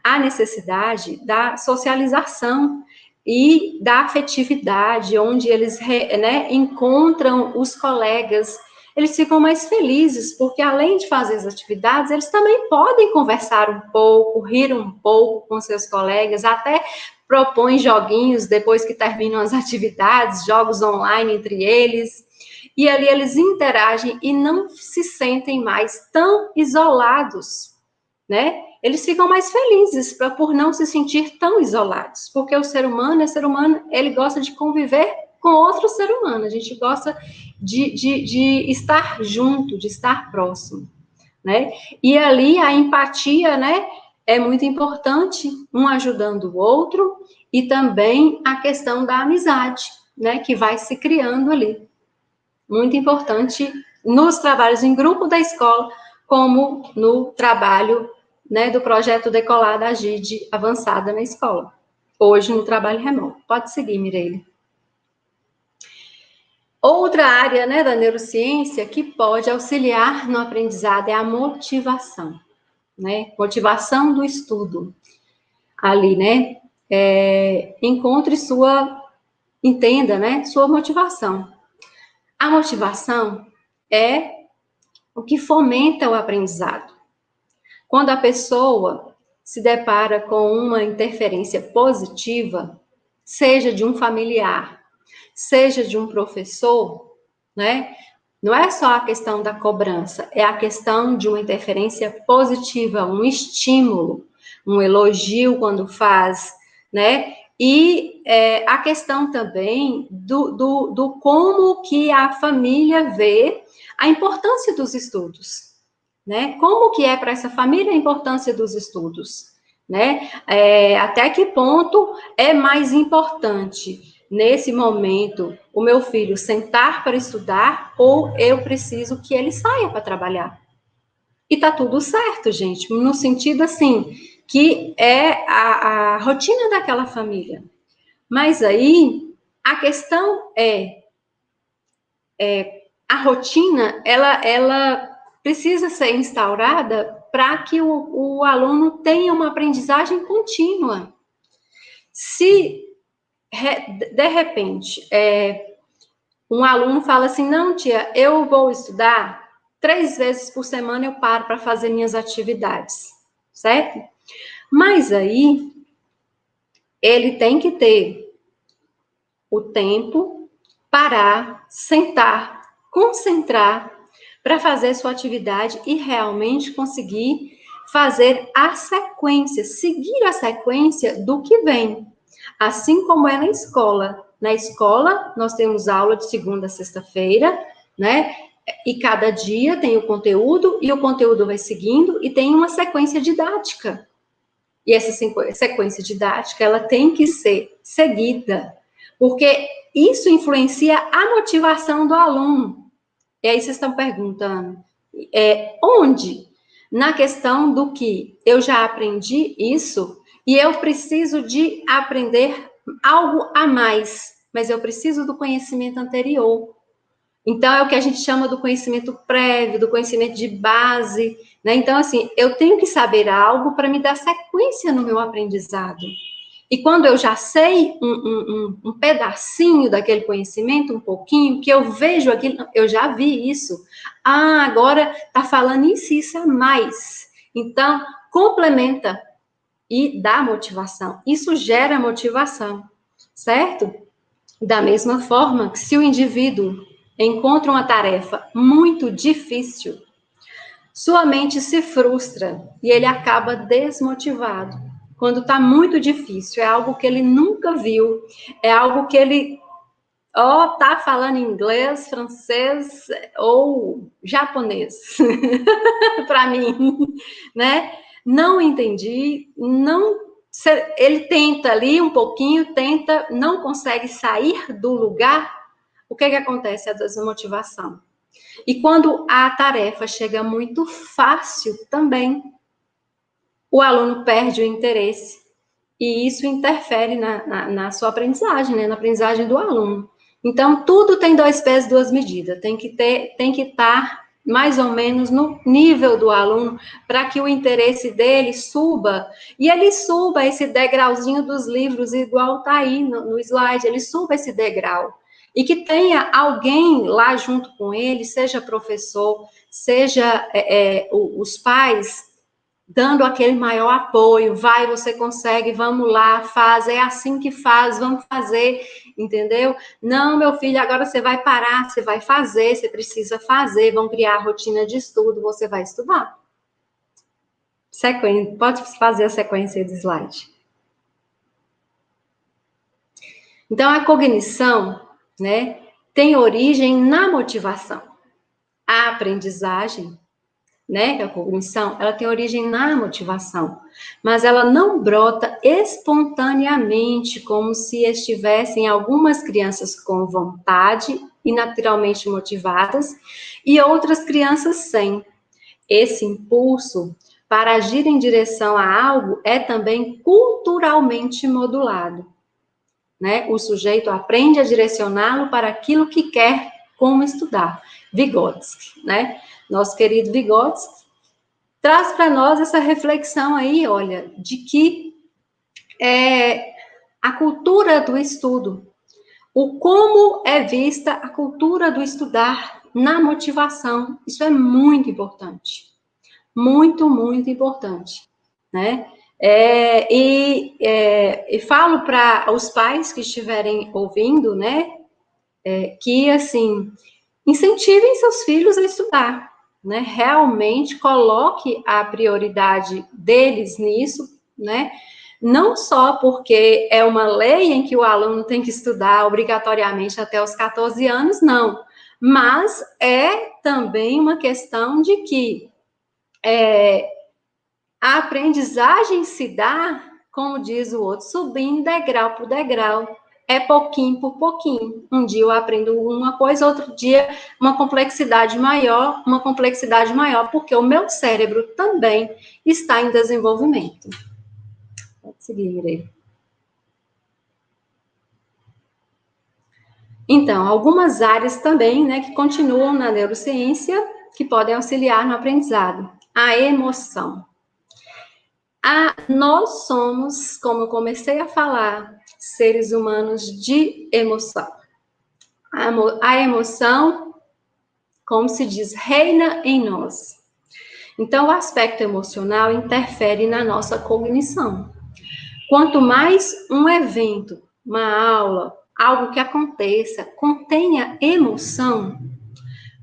há necessidade da socialização e da afetividade, onde eles, né, encontram os colegas. Eles ficam mais felizes, porque além de fazer as atividades, eles também podem conversar um pouco, rir um pouco com seus colegas, até propõem joguinhos depois que terminam as atividades, jogos online entre eles, e ali eles interagem e não se sentem mais tão isolados, né? Eles ficam mais felizes por não se sentir tão isolados, porque o ser humano, ele gosta de conviver com outro ser humano, a gente gosta de estar junto, de estar próximo, né? E ali a empatia, né, é muito importante, um ajudando o outro, e também a questão da amizade, né, que vai se criando ali. muito importante nos trabalhos em grupo da escola, como no trabalho, né, do projeto Decolar da GID avançada na escola. Hoje no trabalho remoto. Pode seguir, Mireille. Outra área, né, da neurociência que pode auxiliar no aprendizado é a motivação, né? Motivação do estudo. Ali, né? Encontre entenda, né? Sua motivação. A motivação é o que fomenta o aprendizado. Quando a pessoa se depara com uma interferência positiva, seja de um familiar, seja de um professor, né? Não é só a questão da cobrança, é a questão de uma interferência positiva, um estímulo, um elogio quando faz, né? E a questão também do como que a família vê a importância dos estudos, né? Como que é para essa família a importância dos estudos, né? Até que ponto é mais importante, nesse momento, o meu filho sentar para estudar ou eu preciso que ele saia para trabalhar? E tá tudo certo, gente, no sentido assim, que é a rotina daquela família. Mas aí, a questão a rotina, ela precisa ser instaurada para que o aluno tenha uma aprendizagem contínua. Se, de repente, um aluno fala assim, não, tia, eu vou estudar 3 vezes por semana, eu paro para fazer minhas atividades, certo? Mas aí, ele tem que ter o tempo, parar, sentar, concentrar para fazer sua atividade e realmente conseguir fazer a sequência, seguir a sequência do que vem. Assim como é na escola. Na escola, nós temos aula de segunda a sexta-feira, né? E cada dia tem o conteúdo, e o conteúdo vai seguindo, e tem uma sequência didática. E essa sequência didática, ela tem que ser seguida, porque isso influencia a motivação do aluno. E aí vocês estão perguntando, onde? Na questão do que eu já aprendi isso, e eu preciso de aprender algo a mais, mas eu preciso do conhecimento anterior. Então, é o que a gente chama do conhecimento prévio, do conhecimento de base, né? Então, assim, eu tenho que saber algo para me dar sequência no meu aprendizado. E quando eu já sei um pedacinho daquele conhecimento, um pouquinho, que eu vejo aquilo, eu já vi isso. Ah, agora está falando isso a mais. Então, complementa e dá motivação. Isso gera motivação, certo? Da mesma forma que se o indivíduo encontra uma tarefa muito difícil, sua mente se frustra e ele acaba desmotivado. Quando está muito difícil, é algo que ele nunca viu, é algo que ele tá falando inglês, francês ou japonês, para mim, né? Não entendi, ele tenta ali um pouquinho, não consegue sair do lugar. O que acontece? A desmotivação. E quando a tarefa chega muito fácil também, o aluno perde o interesse. E isso interfere na sua aprendizagem, né? Na aprendizagem do aluno. Então, tudo tem 2 pés, 2 medidas. Tem que estar mais ou menos no nível do aluno para que o interesse dele suba. E ele suba esse degrauzinho dos livros, igual está aí no slide. Ele suba esse degrau. E que tenha alguém lá junto com ele, seja professor, seja os pais, dando aquele maior apoio, vai, você consegue, vamos lá, faz, é assim que faz, vamos fazer, entendeu? Não, meu filho, agora você vai parar, você vai fazer, você precisa fazer, vão criar a rotina de estudo, você vai estudar. Sequência, pode fazer a sequência do slide. Então, a cognição, né, tem origem na motivação. A aprendizagem, né, a cognição, ela tem origem na motivação, mas ela não brota espontaneamente, como se estivessem algumas crianças com vontade e naturalmente motivadas, e outras crianças sem. Esse impulso para agir em direção a algo é também culturalmente modulado, né? O sujeito aprende a direcioná-lo para aquilo que quer, como estudar. Vygotsky, né? Nosso querido Vygotsky traz para nós essa reflexão aí, olha, de que a cultura do estudo, o como é vista a cultura do estudar na motivação, isso é muito importante. Muito, muito importante, né? E falo para os pais que estiverem ouvindo, né, que, assim, incentivem seus filhos a estudar, né? Realmente coloque a prioridade deles nisso, né? Não só porque é uma lei em que o aluno tem que estudar obrigatoriamente até os 14 anos, não. Mas é também uma questão de que a aprendizagem se dá, como diz o outro, subindo degrau por degrau. É pouquinho por pouquinho. Um dia eu aprendo uma coisa, outro dia uma complexidade maior, porque o meu cérebro também está em desenvolvimento. Pode seguir aí. Então, algumas áreas também, né, que continuam na neurociência, que podem auxiliar no aprendizado. A emoção. Nós somos, como eu comecei a falar, seres humanos de emoção. A emoção, como se diz, reina em nós. Então, o aspecto emocional interfere na nossa cognição. Quanto mais um evento, uma aula, algo que aconteça, contenha emoção,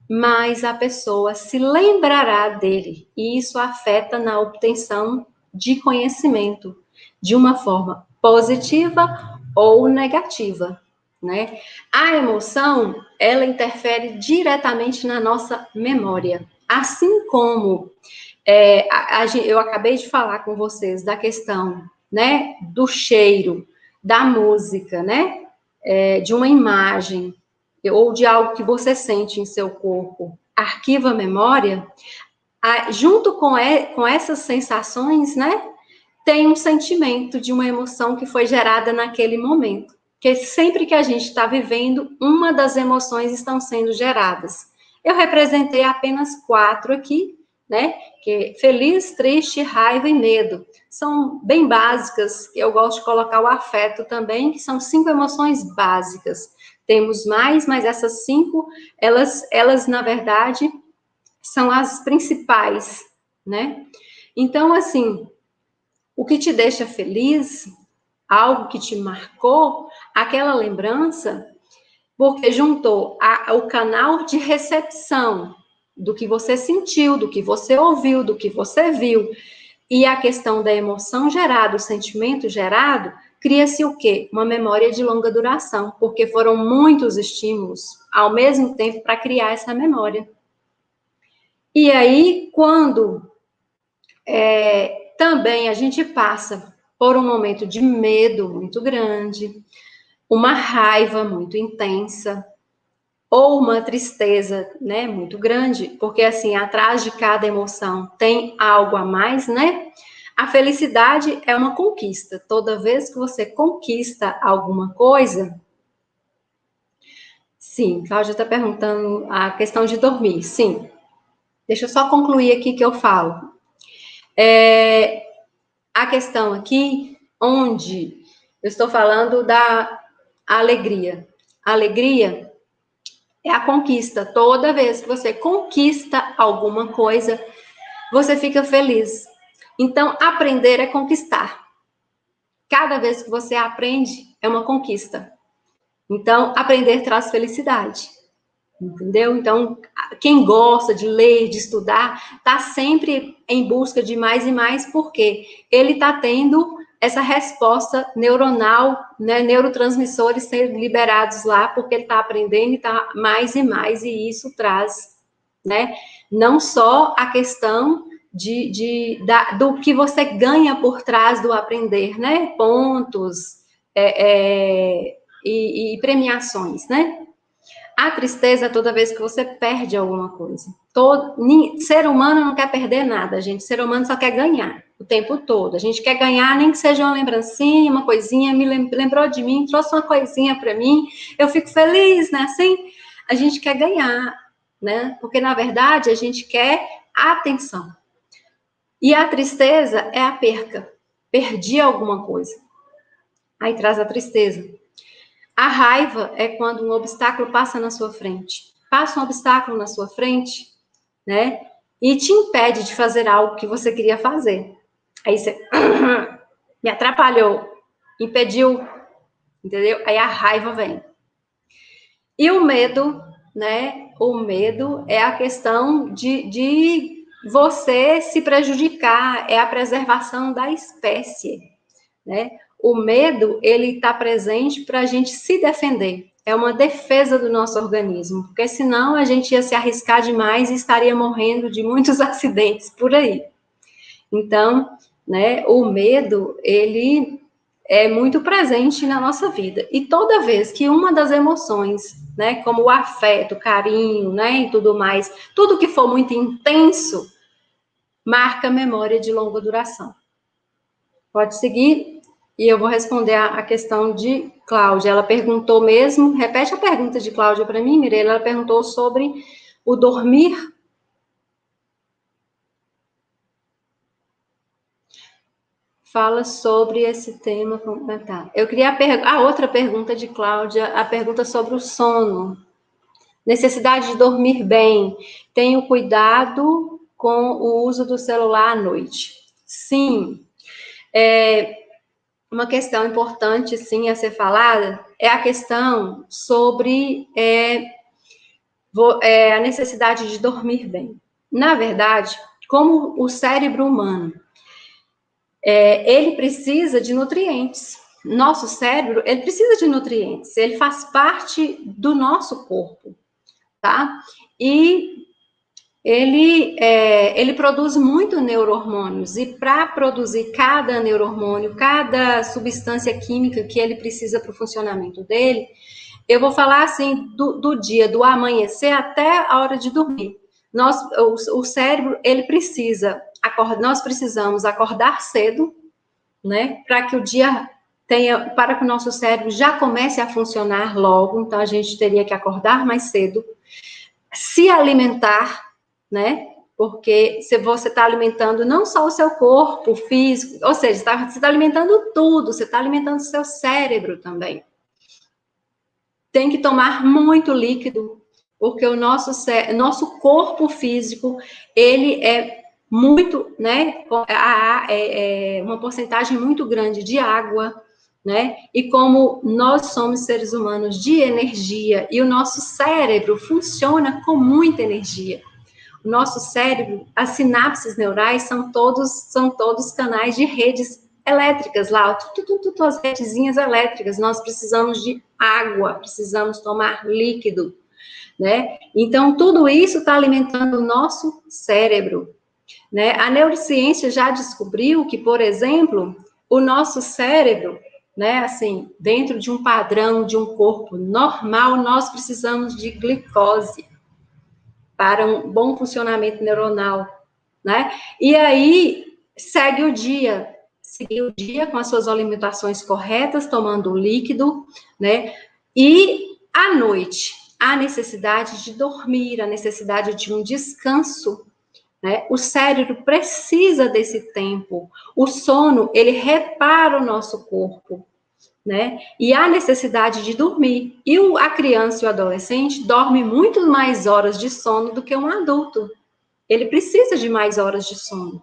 mais a pessoa se lembrará dele. E isso afeta na obtenção de conhecimento, de uma forma positiva ou negativa, né? A emoção, ela interfere diretamente na nossa memória. Assim como eu acabei de falar com vocês da questão, né, do cheiro, da música, né, de uma imagem, ou de algo que você sente em seu corpo, arquiva a memória, junto com essas sensações, né, tem um sentimento de uma emoção que foi gerada naquele momento. Porque sempre que a gente está vivendo, uma das emoções estão sendo geradas. Eu representei apenas 4 aqui, né? Que é feliz, triste, raiva e medo. São bem básicas, eu gosto de colocar o afeto também, que são 5 emoções básicas. Temos mais, mas essas 5, elas na verdade, são as principais, né? Então, assim, o que te deixa feliz, algo que te marcou, aquela lembrança, porque juntou o canal de recepção do que você sentiu, do que você ouviu, do que você viu, e a questão da emoção gerada, o sentimento gerado, cria-se o quê? Uma memória de longa duração, porque foram muitos estímulos ao mesmo tempo para criar essa memória. E aí, quando também a gente passa por um momento de medo muito grande, uma raiva muito intensa, ou uma tristeza, né, muito grande, porque assim, atrás de cada emoção tem algo a mais, né? A felicidade é uma conquista. Toda vez que você conquista alguma coisa, sim, Cláudia está perguntando a questão de dormir, sim. Deixa eu só concluir aqui que eu falo. A questão aqui, onde eu estou falando da alegria. A alegria é a conquista. Toda vez que você conquista alguma coisa, você fica feliz. Então, aprender é conquistar. Cada vez que você aprende, é uma conquista. Então, aprender traz felicidade. Entendeu? Então, quem gosta de ler, de estudar, está sempre em busca de mais e mais, porque ele está tendo essa resposta neuronal, né, neurotransmissores sendo liberados lá, porque ele está aprendendo e está mais e mais, e isso traz, né, não só a questão do que você ganha por trás do aprender, né, pontos e premiações, né? A tristeza é toda vez que você perde alguma coisa. Ser humano não quer perder nada, gente. Ser humano só quer ganhar o tempo todo. A gente quer ganhar, nem que seja uma lembrancinha, uma coisinha, me lembrou de mim, trouxe uma coisinha para mim, eu fico feliz, né? Assim, a gente quer ganhar, né? Porque, na verdade, a gente quer atenção. E a tristeza é a perca. Perdi alguma coisa. Aí traz a tristeza. A raiva é quando um obstáculo passa na sua frente. Passa um obstáculo na sua frente, né? E te impede de fazer algo que você queria fazer. Aí você me atrapalhou, impediu, entendeu? Aí a raiva vem. E o medo, né? O medo é a questão de você se prejudicar, é a preservação da espécie, né? O medo, ele está presente para a gente se defender. É uma defesa do nosso organismo, porque senão a gente ia se arriscar demais e estaria morrendo de muitos acidentes por aí. Então, né, o medo, ele é muito presente na nossa vida. E toda vez que uma das emoções, né, como o afeto, o carinho, né, e tudo mais, tudo que for muito intenso, marca memória de longa duração. Pode seguir, e eu vou responder a questão de Cláudia. Ela perguntou mesmo, repete a pergunta de Cláudia para mim, Mirela, ela perguntou sobre o dormir. Fala sobre esse tema. Tá. Eu queria a outra pergunta de Cláudia, a pergunta sobre o sono. Necessidade de dormir bem. Tenho cuidado com o uso do celular à noite. Sim. Uma questão importante, sim, a ser falada é a questão sobre a necessidade de dormir bem. Na verdade, como o cérebro humano, ele precisa de nutrientes. Nosso cérebro, ele precisa de nutrientes. Ele faz parte do nosso corpo, tá? E ele produz muito neurohormônios, e para produzir cada neurohormônio, cada substância química que ele precisa para o funcionamento dele, eu vou falar assim do dia, do amanhecer até a hora de dormir. O cérebro, ele precisa nós precisamos acordar cedo, né, para que o dia para que o nosso cérebro já comece a funcionar logo, então a gente teria que acordar mais cedo, se alimentar, né? Porque se você está alimentando não só o seu corpo físico, ou seja, você está alimentando tudo, você está alimentando o seu cérebro também. Tem que tomar muito líquido, porque o nosso corpo físico, ele é muito, né? É uma porcentagem muito grande de água, né? E como nós somos seres humanos de energia, e o nosso cérebro funciona com muita energia. O nosso cérebro, as sinapses neurais são todos canais de redes elétricas lá, as redezinhas elétricas. Nós precisamos de água, precisamos tomar líquido, né? Então, tudo isso está alimentando o nosso cérebro, né? A neurociência já descobriu que, por exemplo, o nosso cérebro, né, assim, dentro de um padrão de um corpo normal, nós precisamos de glicose para um bom funcionamento neuronal, né? E aí, segue o dia com as suas alimentações corretas, tomando líquido, né? E à noite, a necessidade de dormir, a necessidade de um descanso, né? O cérebro precisa desse tempo. O sono, ele repara o nosso corpo, né? E há necessidade de dormir. E a criança e o adolescente dormem muito mais horas de sono do que um adulto. Ele precisa de mais horas de sono.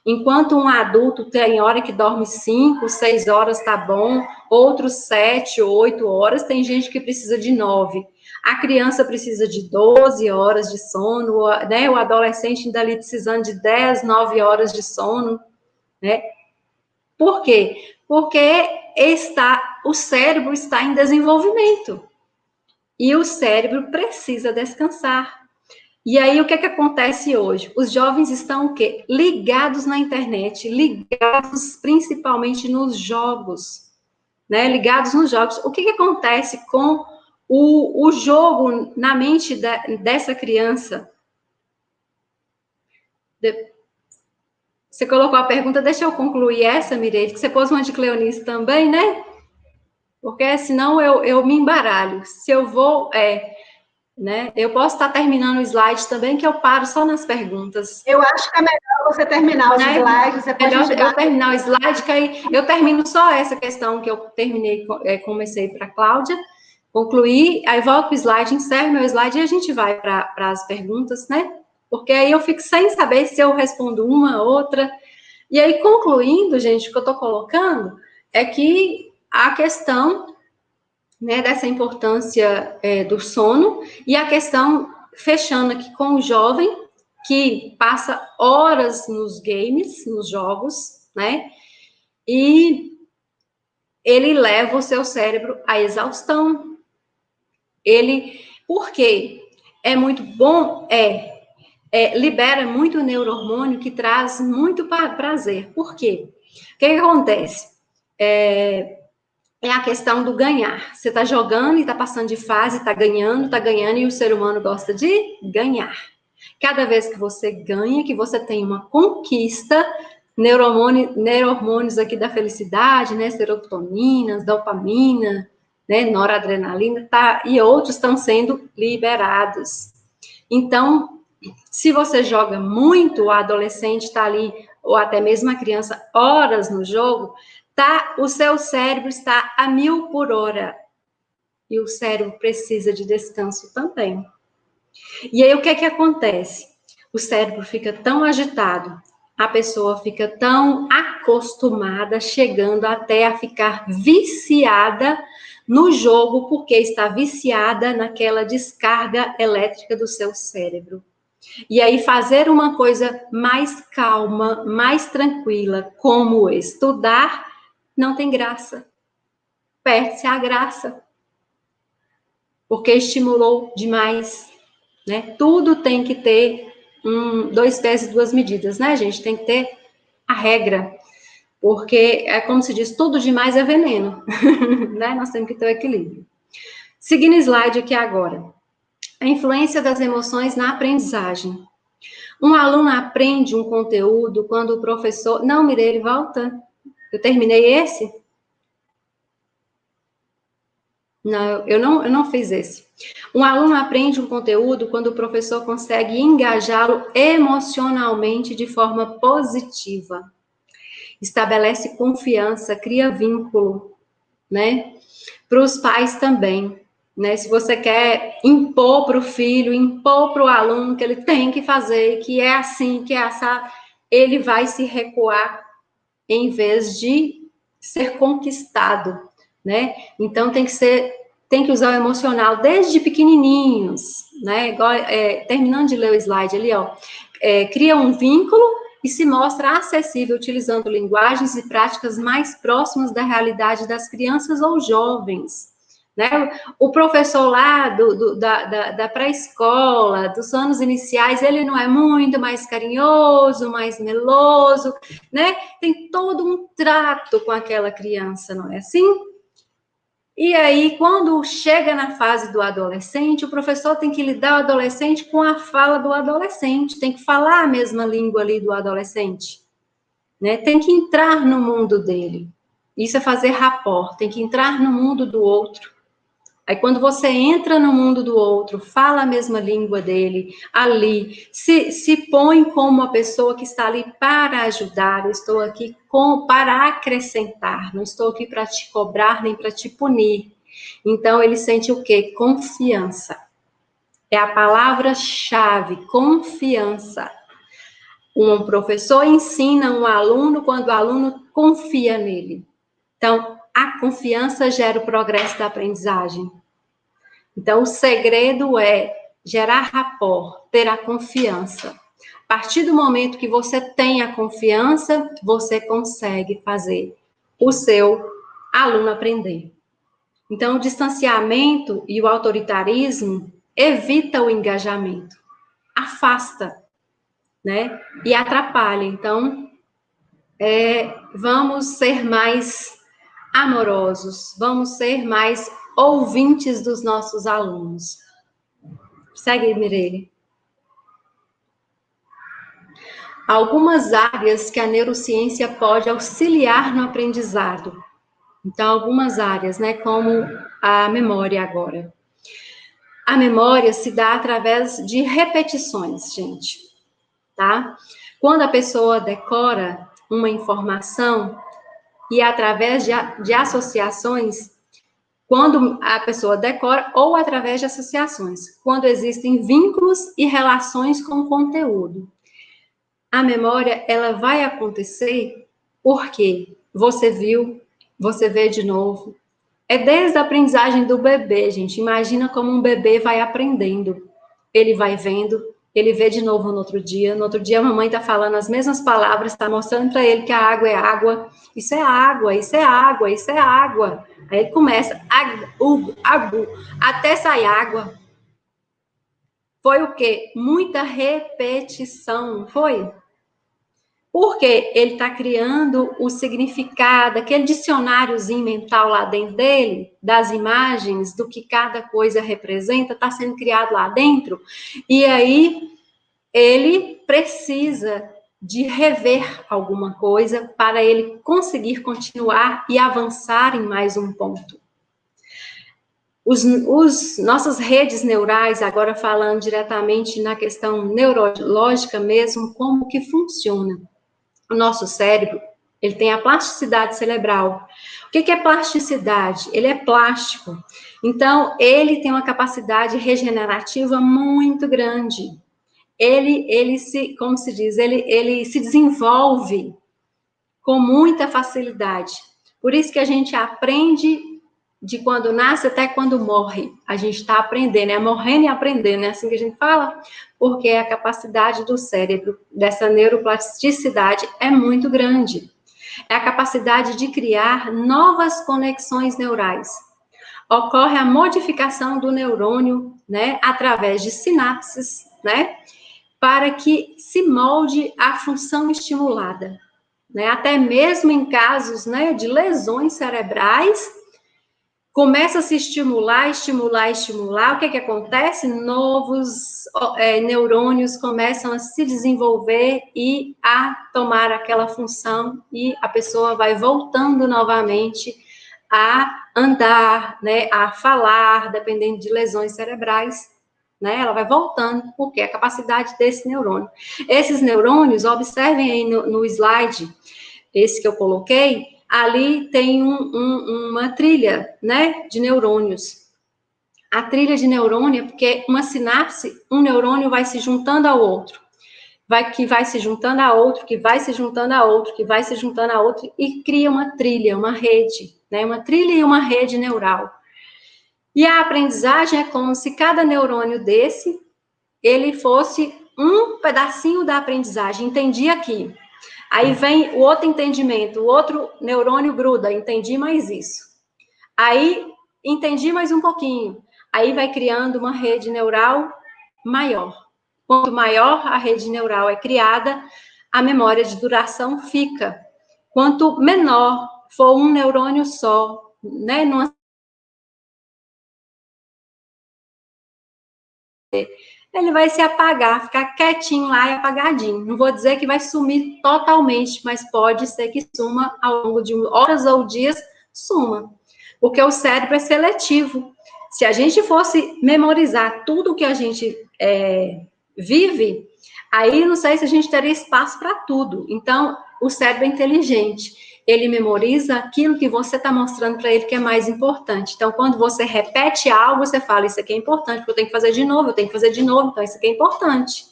Enquanto um adulto tem hora que dorme 5, 6 horas, tá bom. Outros 7, 8 horas. Tem gente que precisa de 9. A criança precisa de 12 horas de sono, né? O adolescente ainda ali precisando de 10, 9 horas de sono, né? Por quê? Porque o cérebro está em desenvolvimento. E o cérebro precisa descansar. E aí, o que acontece hoje? Os jovens estão o quê? Ligados na internet, ligados principalmente nos jogos, né? Ligados nos jogos. O que acontece com o jogo na mente dessa criança. Você colocou a pergunta, deixa eu concluir essa, Mireille, que você pôs uma de Cleonice também, né? Porque senão eu me embaralho. Se eu vou, né? Eu posso estar terminando o slide também, que eu paro só nas perguntas. Eu acho que é melhor você terminar os slides. Melhor eu terminar o slide, que aí eu termino só essa questão que eu terminei, comecei para a Cláudia, concluir, aí volto para o slide, encerro meu slide e a gente vai para as perguntas, né? Porque aí eu fico sem saber se eu respondo uma, outra. E aí, concluindo, gente, o que eu estou colocando é que a questão, né, dessa importância do sono e a questão, fechando aqui com o jovem, que passa horas nos games, nos jogos, né, e ele leva o seu cérebro à exaustão. Por quê? É muito bom, libera muito neurohormônio que traz muito prazer. Por quê? O que acontece? É a questão do ganhar. Você está jogando e está passando de fase, está ganhando, e o ser humano gosta de ganhar. Cada vez que você ganha, que você tem uma conquista, neurohormônios aqui da felicidade, né, serotoninas, dopamina, né, noradrenalina, e outros estão sendo liberados. Então, se você joga muito, o adolescente está ali, ou até mesmo a criança, horas no jogo, o seu cérebro está a 1000 por hora. E o cérebro precisa de descanso também. E aí, o que acontece? O cérebro fica tão agitado, a pessoa fica tão acostumada, chegando até a ficar viciada no jogo, porque está viciada naquela descarga elétrica do seu cérebro. E aí, fazer uma coisa mais calma, mais tranquila, como estudar, não tem graça. Perde-se a graça. Porque estimulou demais, né? Tudo tem que ter 2 pés e 2 medidas, né, gente? Tem que ter a regra. Porque, como se diz, tudo demais é veneno, né? Nós temos que ter o equilíbrio. Seguindo o slide aqui agora. A influência das emoções na aprendizagem. Um aluno aprende um conteúdo quando o professor... Não, Mireille, volta. Eu terminei esse? Não, eu não fiz esse. Um aluno aprende um conteúdo quando o professor consegue engajá-lo emocionalmente de forma positiva. Estabelece confiança, cria vínculo, né? Para os pais também, né? Se você quer impor para o filho, impor para o aluno que ele tem que fazer, que é assim, que é assado, ele vai se recuar em vez de ser conquistado, né? Então tem que usar o emocional desde pequenininhos, né? Igual, terminando de ler o slide ali, ó, cria um vínculo e se mostra acessível utilizando linguagens e práticas mais próximas da realidade das crianças ou jovens, né? O professor lá da pré-escola, dos anos iniciais, ele não é muito mais carinhoso, mais meloso, né? Tem todo um trato com aquela criança, não é assim? E aí, quando chega na fase do adolescente, o professor tem que lidar o adolescente com a fala do adolescente, tem que falar a mesma língua ali do adolescente, né? Tem que entrar no mundo dele. Isso é fazer rapport, tem que entrar no mundo do outro. Aí, quando você entra no mundo do outro, fala a mesma língua dele, ali, se põe como uma pessoa que está ali para ajudar, eu estou aqui para acrescentar, não estou aqui para te cobrar nem para te punir. Então, ele sente o quê? Confiança. É a palavra-chave, confiança. Um professor ensina um aluno quando o aluno confia nele. Então, a confiança gera o progresso da aprendizagem. Então, o segredo é gerar rapport, ter a confiança. A partir do momento que você tem a confiança, você consegue fazer o seu aluno aprender. Então, o distanciamento e o autoritarismo evita o engajamento, afasta, né? E atrapalha. Então, vamos ser mais amorosos, vamos ser mais ouvintes dos nossos alunos. Segue, Mireille. Algumas áreas que a neurociência pode auxiliar no aprendizado. Então, algumas áreas, né, como a memória agora. A memória se dá através de repetições, gente, tá? Quando a pessoa decora uma informação e através de associações, quando a pessoa decora ou através de associações, quando existem vínculos e relações com o conteúdo. A memória, ela vai acontecer porque você viu, você vê de novo. É desde a aprendizagem do bebê, gente. Imagina como um bebê vai aprendendo. Ele vai vendo, ele vê de novo no outro dia. No outro dia a mamãe está falando as mesmas palavras, está mostrando para ele que a água é água. Isso é água, isso é água, isso é água. Aí ele começa, agu, até sair água. Foi o quê? Muita repetição, não foi? Porque ele está criando o significado, aquele dicionáriozinho mental lá dentro dele, das imagens, do que cada coisa representa, está sendo criado lá dentro, e aí ele precisa de rever alguma coisa para ele conseguir continuar e avançar em mais um ponto. Nossas redes neurais, agora falando diretamente na questão neurológica mesmo, como que funciona? O nosso cérebro, ele tem a plasticidade cerebral. O que é plasticidade? Ele é plástico. Então, ele tem uma capacidade regenerativa muito grande. Ele se, como se diz, ele se desenvolve com muita facilidade. Por isso que a gente aprende de quando nasce até quando morre. A gente está aprendendo, é morrendo e aprendendo, é assim que a gente fala? Porque a capacidade do cérebro, dessa neuroplasticidade, é muito grande. É a capacidade de criar novas conexões neurais. Ocorre a modificação do neurônio, né, através de sinapses, né, para que se molde a função estimulada, né, até mesmo em casos, né, de lesões cerebrais, começa a se estimular, o que acontece? Novos neurônios começam a se desenvolver e a tomar aquela função, e a pessoa vai voltando novamente a andar, né, a falar, dependendo de lesões cerebrais, né, ela vai voltando, porque é a capacidade desse neurônio. Esses neurônios, observem aí no slide, esse que eu coloquei, ali tem uma trilha, né, de neurônios. A trilha de neurônio é porque uma sinapse, um neurônio vai se juntando ao outro, que vai se juntando a outro, que vai se juntando a outro, que vai se juntando a outro, e cria uma trilha, uma rede, né, uma trilha e uma rede neural. E a aprendizagem é como se cada neurônio desse, ele fosse um pedacinho da aprendizagem, entendi aqui. Aí vem o outro entendimento, o outro neurônio gruda, entendi mais isso. Aí, entendi mais um pouquinho. Aí vai criando uma rede neural maior. Quanto maior a rede neural é criada, a memória de duração fica. Quanto menor for um neurônio só, né, ele vai se apagar, ficar quietinho lá e apagadinho. Não vou dizer que vai sumir totalmente, mas pode ser que suma ao longo de horas ou dias, suma. Porque o cérebro é seletivo. Se a gente fosse memorizar tudo que a gente vive, aí não sei se a gente teria espaço para tudo. Então, o cérebro é inteligente. Ele memoriza aquilo que você está mostrando para ele que é mais importante. Então, quando você repete algo, você fala, isso aqui é importante, porque eu tenho que fazer de novo, eu tenho que fazer de novo, então isso aqui é importante.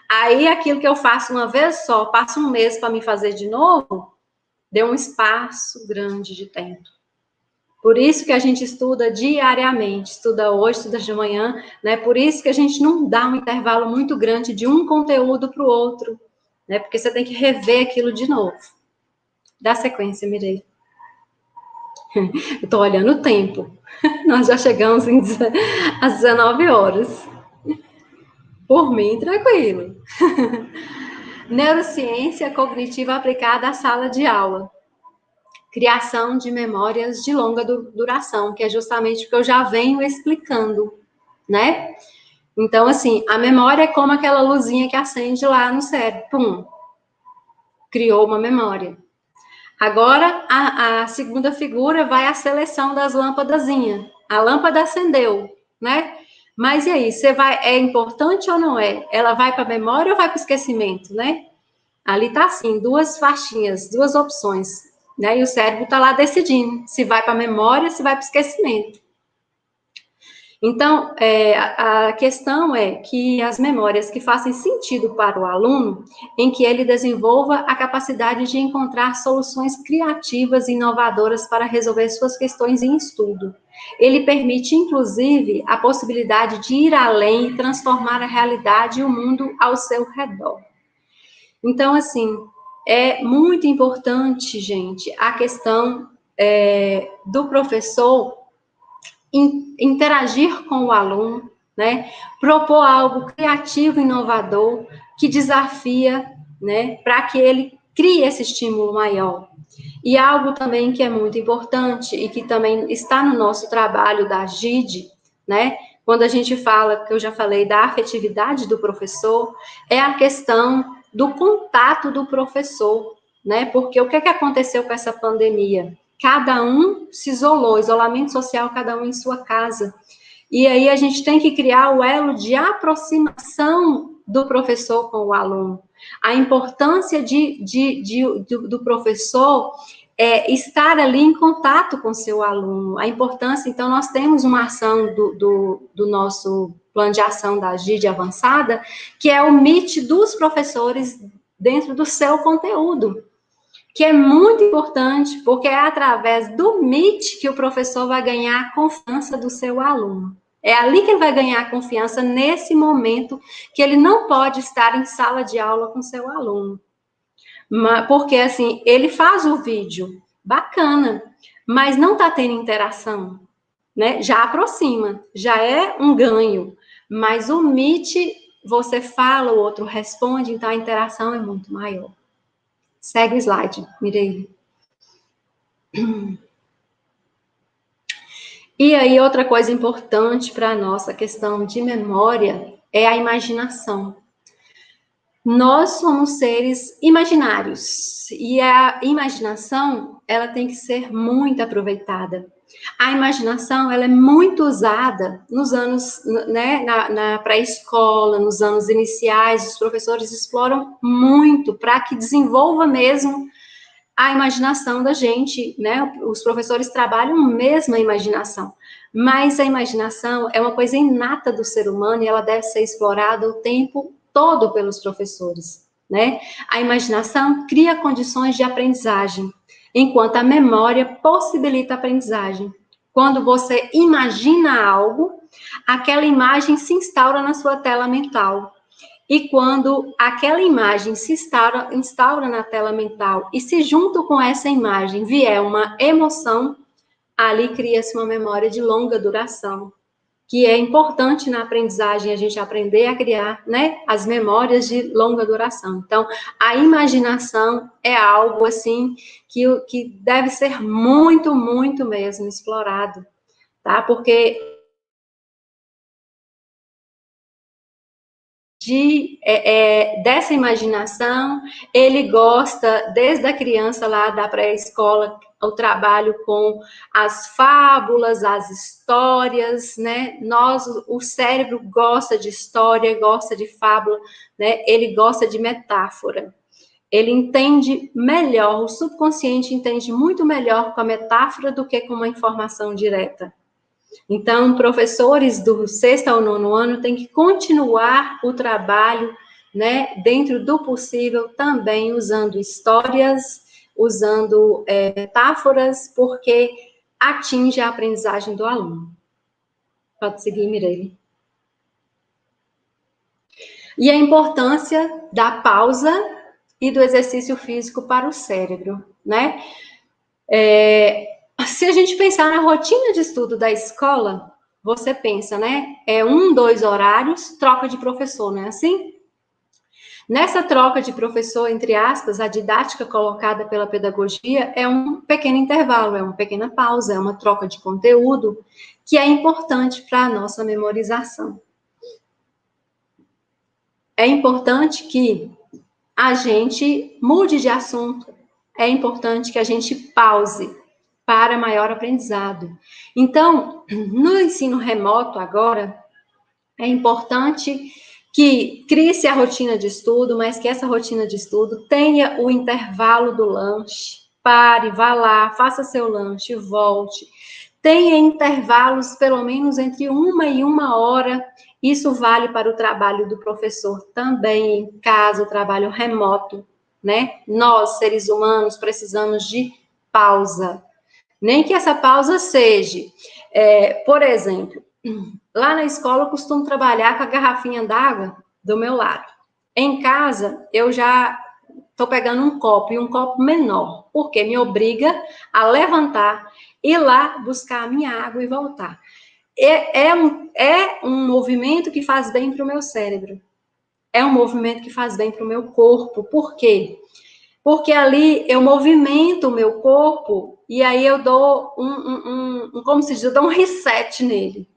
Aí, aquilo que eu faço uma vez só, passo um mês para me fazer de novo, deu um espaço grande de tempo. Por isso que a gente estuda diariamente, estuda hoje, estuda de manhã, né? Por isso que a gente não dá um intervalo muito grande de um conteúdo para o outro, né? Porque você tem que rever aquilo de novo. Dá sequência, Mireille. Eu estou olhando o tempo. Nós já chegamos às 19 horas. Por mim, tranquilo. Neurociência cognitiva aplicada à sala de aula. criação de memórias de longa duração, que é justamente o que eu já venho explicando, né? Então, assim, a memória é como aquela luzinha que acende lá no cérebro, pum, criou uma memória. Agora, a segunda figura vai a seleção das lâmpadazinhas. A lâmpada acendeu, né? Mas e aí, é importante ou não é? Ela vai para a memória ou vai para o esquecimento, né? Ali tá assim, duas faixinhas, duas opções, né? E o cérebro tá lá decidindo se vai para a memória, se vai para o esquecimento. Então, a questão é que as memórias que fazem sentido para o aluno, em que ele desenvolva a capacidade de encontrar soluções criativas e inovadoras para resolver suas questões em estudo. Ele permite, inclusive, a possibilidade de ir além e transformar a realidade e o mundo ao seu redor. Então, assim, é muito importante, gente, a questão do professor interagir com o aluno, né? Propor algo criativo, inovador, que desafia, né? Para que ele crie esse estímulo maior. E algo também que é muito importante e que também está no nosso trabalho da GID, né? Quando a gente fala, que eu já falei, da afetividade do professor, é a questão do contato do professor, né? Porque o que aconteceu com essa pandemia? Cada um se isolou, isolamento social, cada um em sua casa. E aí a gente tem que criar o elo de aproximação do professor com o aluno. A importância do professor estar ali em contato com o seu aluno. A importância, então, nós temos uma ação do nosso plano de ação da GID avançada, que é o Meet dos professores dentro do seu conteúdo, que é muito importante, porque é através do Meet que o professor vai ganhar a confiança do seu aluno. É ali que ele vai ganhar a confiança, nesse momento que ele não pode estar em sala de aula com seu aluno. Porque, assim, ele faz o vídeo, bacana, mas não está tendo interação, né? Já aproxima, já é um ganho. Mas o Meet, você fala, o outro responde, então a interação é muito maior. Segue o slide, Mireille. E aí, outra coisa importante para a nossa questão de memória é a imaginação. Nós somos seres imaginários, e a imaginação, ela tem que ser muito aproveitada. A imaginação, ela é muito usada nos anos, né, na pré-escola, nos anos iniciais, os professores exploram muito para que desenvolva mesmo a imaginação da gente, né? Os professores trabalham mesmo a imaginação, mas a imaginação é uma coisa inata do ser humano e ela deve ser explorada o tempo todo pelos professores, né? A imaginação cria condições de aprendizagem, enquanto a memória possibilita a aprendizagem. Quando você imagina algo, aquela imagem se instaura na sua tela mental. E quando aquela imagem se instaura na tela mental e se junto com essa imagem vier uma emoção, ali cria-se uma memória de longa duração, que é importante na aprendizagem a gente aprender a criar, né, as memórias de longa duração. Então, a imaginação é algo assim que deve ser muito, muito mesmo explorado, tá? Porque dessa imaginação, ele gosta, desde a criança lá da pré-escola, o trabalho com as fábulas, as histórias, né? O cérebro gosta de história, gosta de fábula, né? Ele gosta de metáfora. Ele entende melhor, o subconsciente entende muito melhor com a metáfora do que com uma informação direta. Então, professores do 6º ao 9º ano têm que continuar o trabalho, né, dentro do possível, também usando histórias, usando metáforas, porque atinge a aprendizagem do aluno. Pode seguir, Mireille. E a importância da pausa e do exercício físico para o cérebro, né? Se a gente pensar na rotina de estudo da escola, você pensa, né? 2 horários, troca de professor, não é assim? Nessa troca de professor, entre aspas, a didática colocada pela pedagogia é um pequeno intervalo, é uma pequena pausa, é uma troca de conteúdo que é importante para a nossa memorização. É importante que a gente mude de assunto, é importante que a gente pause para maior aprendizado. Então, no ensino remoto agora, é importante que crie-se a rotina de estudo, mas que essa rotina de estudo tenha o intervalo do lanche. Pare, vá lá, faça seu lanche, volte. Tenha intervalos, pelo menos entre 1 e 1 hora. Isso vale para o trabalho do professor também, em casa, o trabalho remoto, né? Nós, seres humanos, precisamos de pausa. Nem que essa pausa seja, por exemplo, lá na escola eu costumo trabalhar com a garrafinha d'água do meu lado. Em casa, eu já estou pegando um copo, e um copo menor, porque me obriga a levantar, ir lá buscar a minha água e voltar. É um movimento que faz bem para o meu cérebro. É um movimento que faz bem para o meu corpo. Por quê? Porque ali eu movimento o meu corpo e aí eu dou como se diz, eu dou um reset nele.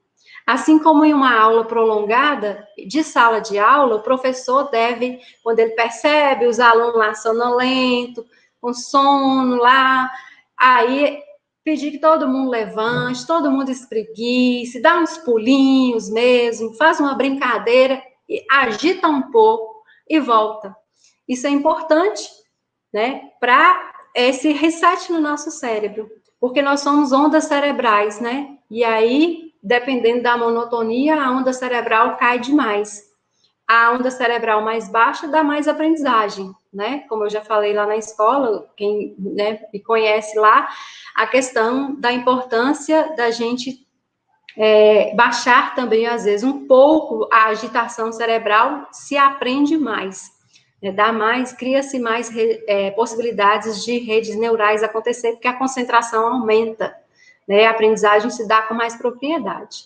Assim como em uma aula prolongada, de sala de aula, o professor deve, quando ele percebe os alunos lá sonolentos, com sono lá, aí pedir que todo mundo levante, todo mundo espreguice, dá uns pulinhos mesmo, faz uma brincadeira, agita um pouco e volta. Isso é importante, né, para esse reset no nosso cérebro, porque nós somos ondas cerebrais, né, e aí, dependendo da monotonia, a onda cerebral cai demais. A onda cerebral mais baixa dá mais aprendizagem, né, como eu já falei lá na escola, quem, né, me conhece lá, a questão da importância da gente baixar também, às vezes, um pouco a agitação cerebral, se aprende mais. Dá mais, cria-se mais possibilidades de redes neurais acontecer, porque a concentração aumenta, né? A aprendizagem se dá com mais propriedade.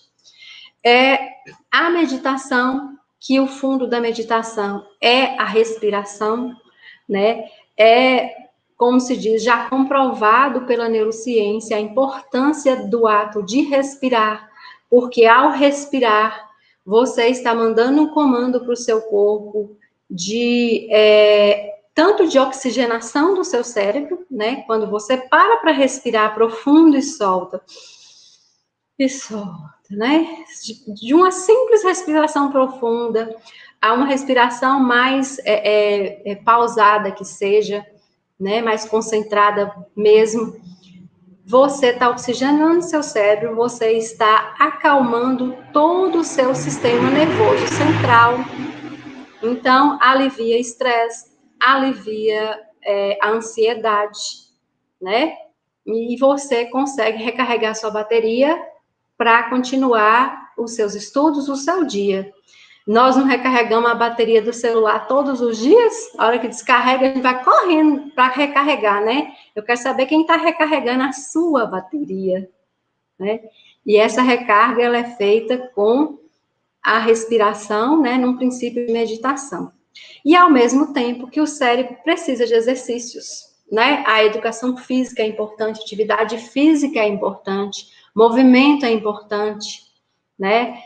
A meditação, que o fundo da meditação é a respiração, né? Como se diz, já comprovado pela neurociência a importância do ato de respirar, porque ao respirar, você está mandando um comando para o seu corpo de tanto de oxigenação do seu cérebro, né? Quando você para respirar profundo e solta, né? De uma simples respiração profunda a uma respiração mais pausada que seja, né? Mais concentrada mesmo. Você está oxigenando seu cérebro, você está acalmando todo o seu sistema nervoso central. Então, alivia estresse, alivia a ansiedade, né? E você consegue recarregar sua bateria para continuar os seus estudos, o seu dia. Nós não recarregamos a bateria do celular todos os dias? A hora que descarrega, a gente vai correndo para recarregar, né? Eu quero saber quem está recarregando a sua bateria, né? E essa recarga, ela é feita com a respiração, né? Num princípio de meditação. E, ao mesmo tempo, que o cérebro precisa de exercícios, né? A educação física é importante, atividade física é importante, movimento é importante, né?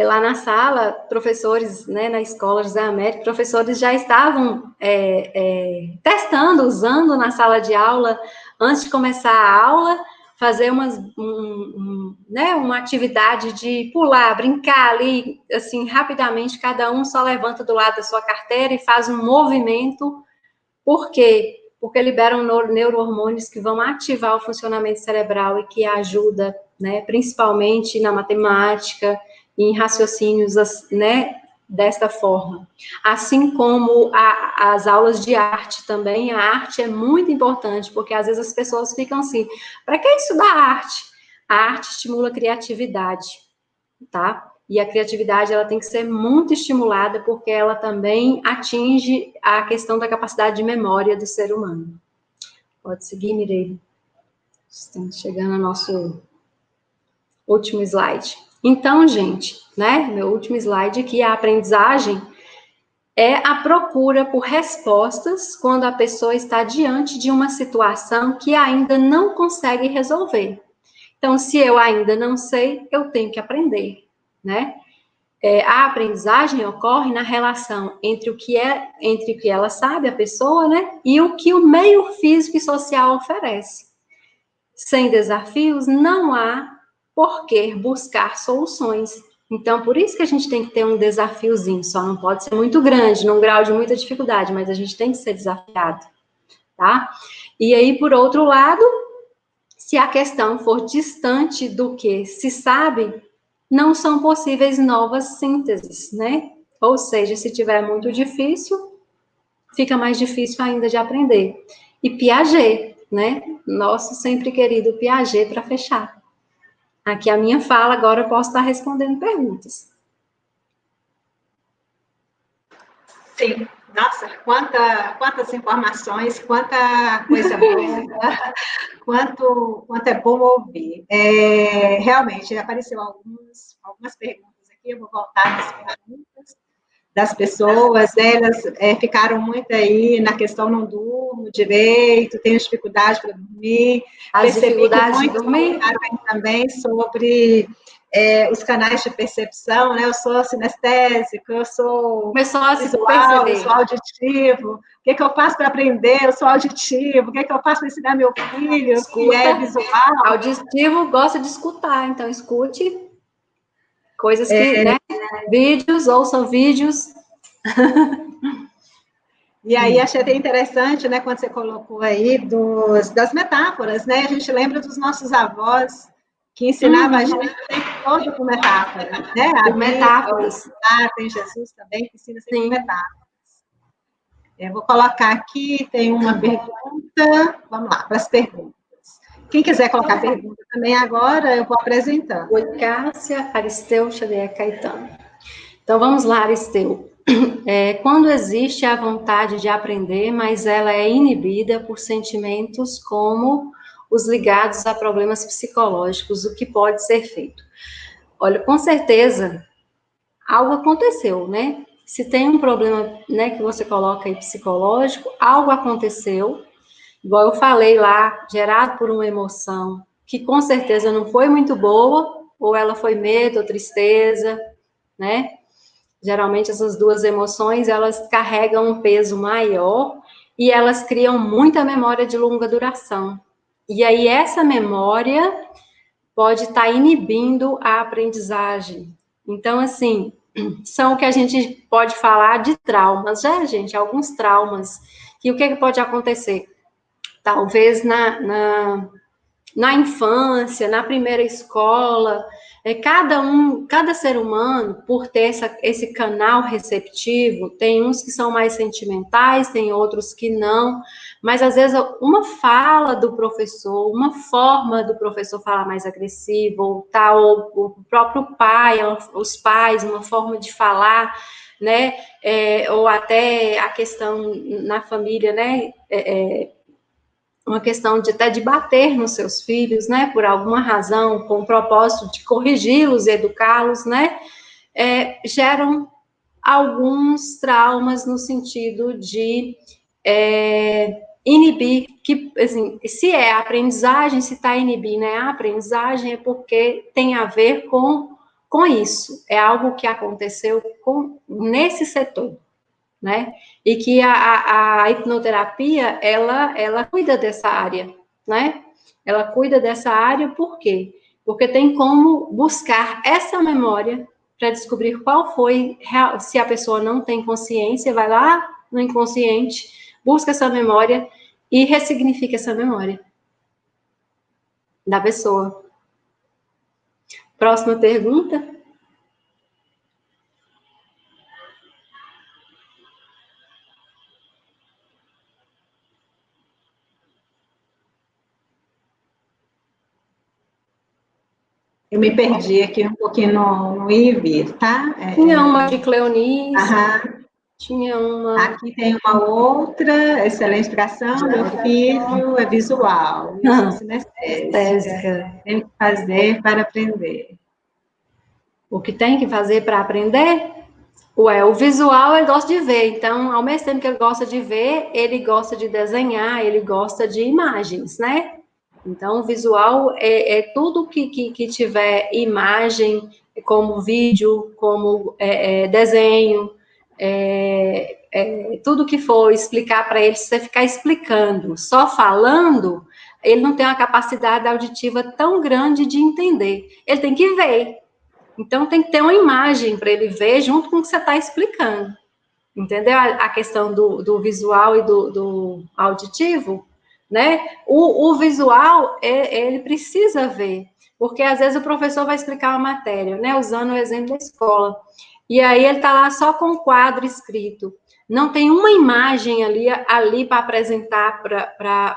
Lá na sala, professores, né, na escola José Américo, professores já estavam testando, usando na sala de aula, antes de começar a aula, fazer uma atividade de pular, brincar ali, assim, rapidamente, cada um só levanta do lado da sua carteira e faz um movimento. Por quê? Porque liberam neurohormônios que vão ativar o funcionamento cerebral e que ajuda, né, principalmente na matemática, em raciocínios, né, desta forma. Assim como as aulas de arte também, a arte é muito importante, porque às vezes as pessoas ficam assim, para que estudar arte? A arte estimula a criatividade, tá? E a criatividade, ela tem que ser muito estimulada, porque ela também atinge a questão da capacidade de memória do ser humano. Pode seguir, Mireille. Estamos chegando ao nosso último slide. Então, gente, né, meu último slide aqui, a aprendizagem, é a procura por respostas quando a pessoa está diante de uma situação que ainda não consegue resolver. Então, se eu ainda não sei, eu tenho que aprender, né? A aprendizagem ocorre na relação entre o que ela sabe, a pessoa, né, e o que o meio físico e social oferece. Sem desafios, não há por que buscar soluções. Então, por isso que a gente tem que ter um desafiozinho, só não pode ser muito grande, num grau de muita dificuldade, mas a gente tem que ser desafiado, tá? E aí, por outro lado, se a questão for distante do que se sabe, não são possíveis novas sínteses, né? Ou seja, se tiver muito difícil, fica mais difícil ainda de aprender. E Piaget, né? Nosso sempre querido Piaget para fechar. Aqui a minha fala, agora eu posso estar respondendo perguntas. Sim, nossa, quantas informações, quanta coisa boa, quanto é bom ouvir. Realmente, apareceu algumas perguntas aqui, eu vou voltar nas perguntas das pessoas, elas ficaram muito aí na questão não durmo direito, tenho dificuldade para dormir. As dificuldades de dormir? Também sobre os canais de percepção, né? Eu sou sinestésico, eu sou visual, eu sou auditivo. O que eu faço para aprender? Eu sou auditivo. O que eu faço para ensinar meu filho, que é visual? Auditivo gosta de escutar, então escute coisas que, né? Vídeos, ouçam vídeos. E aí achei até interessante, né, quando você colocou aí das metáforas, né? A gente lembra dos nossos avós que ensinavam a gente o tempo todo com metáforas, né? Com metáforas. Tem Jesus também que ensina sempre com metáforas. Eu vou colocar aqui, tem uma pergunta. Vamos lá, para as perguntas. Quem quiser colocar pergunta também agora, eu vou apresentando. Oi, Cássia, Aristeu Xavier Caetano. Então, vamos lá, Aristeu. Quando existe a vontade de aprender, mas ela é inibida por sentimentos como os ligados a problemas psicológicos, o que pode ser feito? Olha, com certeza, algo aconteceu, né? Se tem um problema, né, que você coloca aí psicológico, algo aconteceu, igual eu falei lá, gerado por uma emoção, que com certeza não foi muito boa, ou ela foi medo ou tristeza, né? Geralmente essas duas emoções, elas carregam um peso maior e elas criam muita memória de longa duração. E aí essa memória pode estar inibindo a aprendizagem. Então, assim, são o que a gente pode falar de traumas, gente, alguns traumas. E o que pode acontecer? Talvez na infância, na primeira escola, cada ser humano, por ter esse canal receptivo, tem uns que são mais sentimentais, tem outros que não, mas às vezes uma fala do professor, uma forma do professor falar mais agressivo, ou tal, o próprio pai, os pais, uma forma de falar, né, ou até a questão na família, né, uma questão de até de bater nos seus filhos, né, por alguma razão, com o propósito de corrigi-los, educá-los, né, geram alguns traumas no sentido de inibir, que, assim, se é a aprendizagem, se está inibindo a aprendizagem, é porque tem a ver com isso, é algo que aconteceu nesse setor, né? E que a hipnoterapia, ela cuida dessa área, né? Ela cuida dessa área por quê? Porque tem como buscar essa memória para descobrir qual foi, se a pessoa não tem consciência, vai lá no inconsciente, busca essa memória e ressignifica essa memória da pessoa. Próxima pergunta. Eu me perdi aqui um pouquinho no IVIR, tá? Tinha uma de Cleonice. Tinha uma... Aqui tem uma outra, excelente explicação. Meu filho é visual, eu sou sinestésica. Tenho que fazer para aprender. O que tem que fazer para aprender? O visual ele gosta de ver, então, ao mesmo tempo que ele gosta de ver, ele gosta de desenhar, ele gosta de imagens, né? Então, o visual é tudo que tiver imagem, como vídeo, como desenho, tudo que for explicar para ele, se você ficar explicando, só falando, ele não tem uma capacidade auditiva tão grande de entender. Ele tem que ver. Então, tem que ter uma imagem para ele ver junto com o que você está explicando. Entendeu? A questão do visual e do auditivo, né? O visual, ele precisa ver, porque às vezes o professor vai explicar uma matéria, né? Usando o exemplo da escola. E aí ele está lá só com o quadro escrito. Não tem uma imagem ali para apresentar para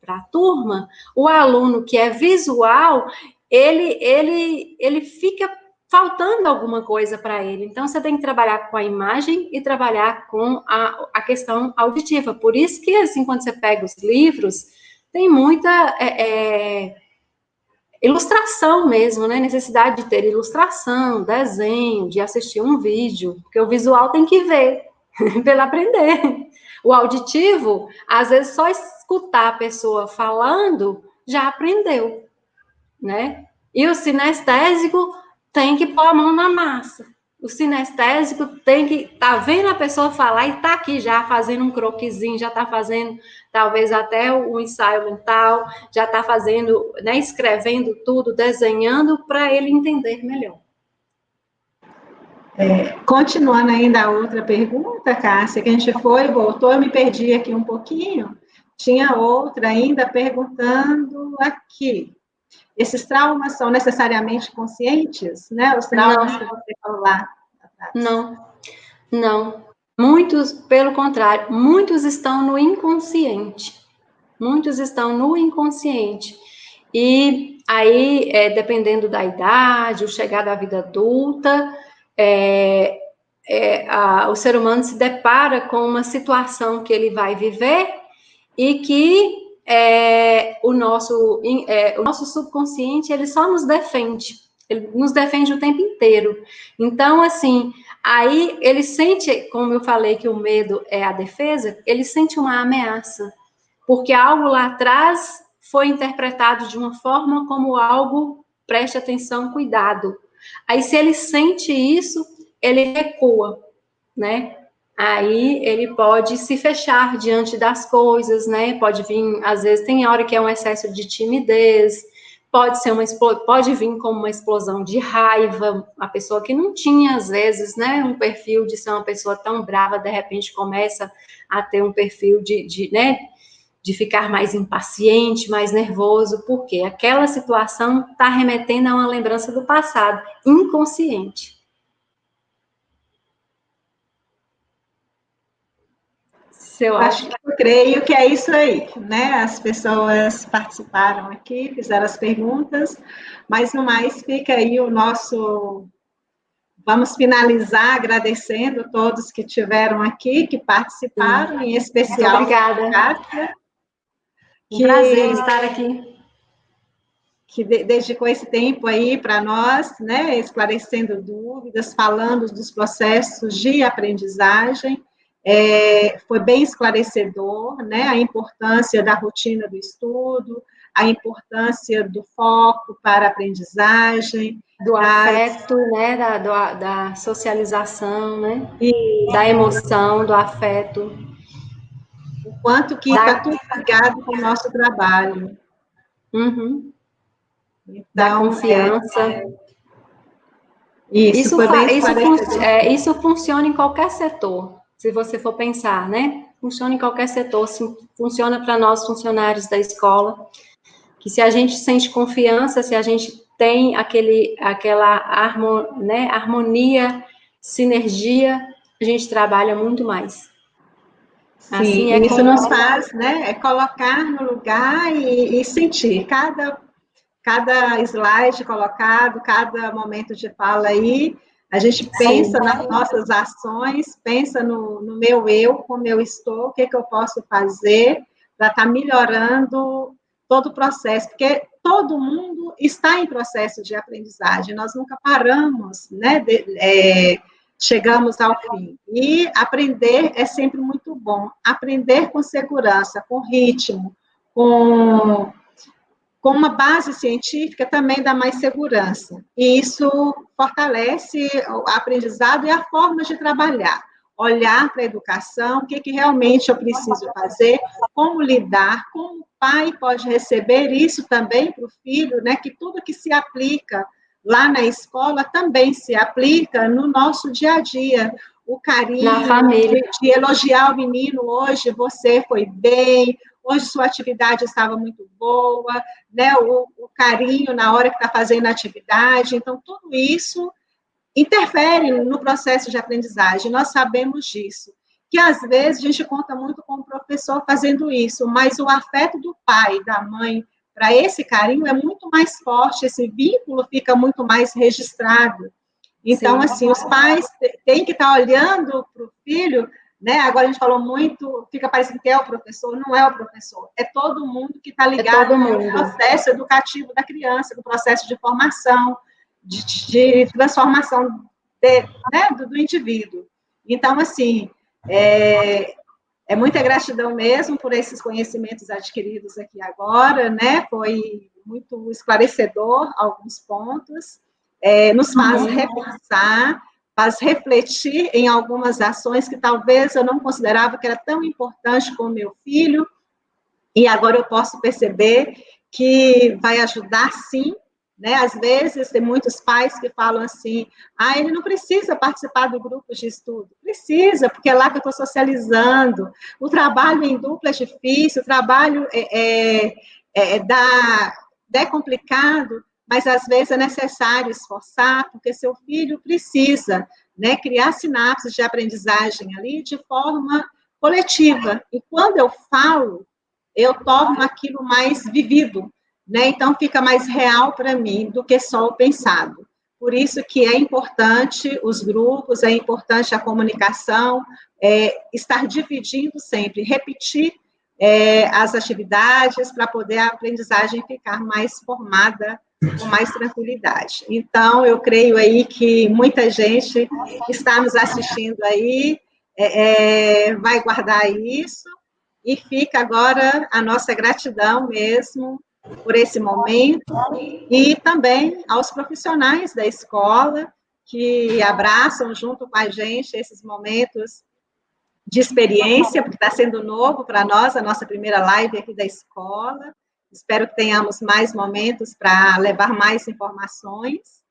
a turma. O aluno que é visual, ele fica faltando alguma coisa para ele. Então, você tem que trabalhar com a imagem e trabalhar com a questão auditiva. Por isso que, assim, quando você pega os livros, tem muita ilustração mesmo, né? Necessidade de ter ilustração, desenho, de assistir um vídeo, porque o visual tem que ver, para ele aprender. O auditivo, às vezes, só escutar a pessoa falando, já aprendeu, né? E o sinestésico tem que pôr a mão na massa. O sinestésico tem que tá vendo a pessoa falar e tá aqui já fazendo um croquisinho, já tá fazendo talvez até o ensaio mental, já tá fazendo, né, escrevendo tudo, desenhando para ele entender melhor. Continuando ainda a outra pergunta, Cássia, que a gente foi e voltou, eu me perdi aqui um pouquinho. Tinha outra ainda perguntando aqui. Esses traumas são necessariamente conscientes, né? Os traumas que você falou lá atrás. Não. Muitos, pelo contrário, muitos estão no inconsciente. Muitos estão no inconsciente. E aí, dependendo da idade, o chegar da vida adulta, o ser humano se depara com uma situação que ele vai viver e que o nosso subconsciente, ele só nos defende. Ele nos defende o tempo inteiro. Então, assim, aí ele sente, como eu falei que o medo é a defesa, ele sente uma ameaça. Porque algo lá atrás foi interpretado de uma forma como algo, preste atenção, cuidado. Aí, se ele sente isso, ele recua, né? Aí ele pode se fechar diante das coisas, né? Pode vir, às vezes, tem hora que é um excesso de timidez, pode vir como uma explosão de raiva, a pessoa que não tinha, às vezes, né, um perfil de ser uma pessoa tão brava, de repente começa a ter um perfil né, de ficar mais impaciente, mais nervoso, porque aquela situação está remetendo a uma lembrança do passado, inconsciente. Eu creio que é isso aí, né? As pessoas participaram aqui, fizeram as perguntas, mas no mais fica aí o nosso. Vamos finalizar agradecendo todos que tiveram aqui, que participaram, em especial. Muito obrigada. Kátia, Um prazer estar aqui. Que dedicou esse tempo aí para nós, né? Esclarecendo dúvidas, falando dos processos de aprendizagem. Foi bem esclarecedor, né? A importância da rotina do estudo, a importância do foco para a aprendizagem, do afeto, né? Da socialização, né? Da emoção, do afeto. O quanto que está tudo ligado com o nosso trabalho. Uhum. Então, da confiança. Isso funciona em qualquer setor, se você for pensar, né? Funciona em qualquer setor, funciona para nós funcionários da escola, que se a gente sente confiança, se a gente tem aquela harmonia, sinergia, a gente trabalha muito mais. Sim, assim isso nos faz, né, colocar no lugar e sentir cada slide colocado, cada momento de fala aí, a gente pensa nas nossas ações, pensa no meu eu, como eu estou, o que eu posso fazer para estar melhorando todo o processo, porque todo mundo está em processo de aprendizagem, nós nunca paramos, né, chegamos ao fim. E aprender é sempre muito bom. Aprender com segurança, com ritmo, com uma base científica também dá mais segurança. E isso fortalece o aprendizado e a forma de trabalhar. Olhar para a educação, o que realmente eu preciso fazer, como lidar, como o pai pode receber isso também para o filho, né? Que tudo que se aplica lá na escola também se aplica no nosso dia a dia. O carinho de elogiar o menino, hoje você foi bem, hoje sua atividade estava muito boa, né? O carinho na hora que está fazendo a atividade. Então, tudo isso interfere no processo de aprendizagem, nós sabemos disso. Que às vezes a gente conta muito com o professor fazendo isso, mas o afeto do pai, da mãe, para esse carinho é muito mais forte, esse vínculo fica muito mais registrado. Então, sim, assim, os pais têm que estar olhando para o filho, né? Agora a gente falou muito, fica parecendo que é o professor, não é o professor, é todo mundo que está ligado no processo educativo da criança, no processo de formação, de transformação né, do indivíduo. Então, assim, é muita gratidão mesmo por esses conhecimentos adquiridos aqui agora, né? Foi muito esclarecedor alguns pontos, nos faz repensar, faz refletir em algumas ações que talvez eu não considerava que era tão importante com o meu filho, e agora eu posso perceber que vai ajudar sim, né? Às vezes tem muitos pais que falam assim, ele não precisa participar do grupo de estudo. Precisa, porque é lá que eu estou socializando. O trabalho em dupla é difícil, o trabalho é complicado, mas às vezes é necessário esforçar, porque seu filho precisa, né, criar sinapses de aprendizagem ali de forma coletiva. E quando eu falo, eu torno aquilo mais vivido, né? Então fica mais real para mim do que só o pensado. Por isso que é importante os grupos, é importante a comunicação, estar dividindo sempre, repetir as atividades para poder a aprendizagem ficar mais formada com mais tranquilidade. Então, eu creio aí que muita gente está nos assistindo aí, vai guardar isso, e fica agora a nossa gratidão mesmo por esse momento, e também aos profissionais da escola que abraçam junto com a gente esses momentos de experiência, porque está sendo novo para nós, a nossa primeira live aqui da escola. Espero que tenhamos mais momentos para levar mais informações.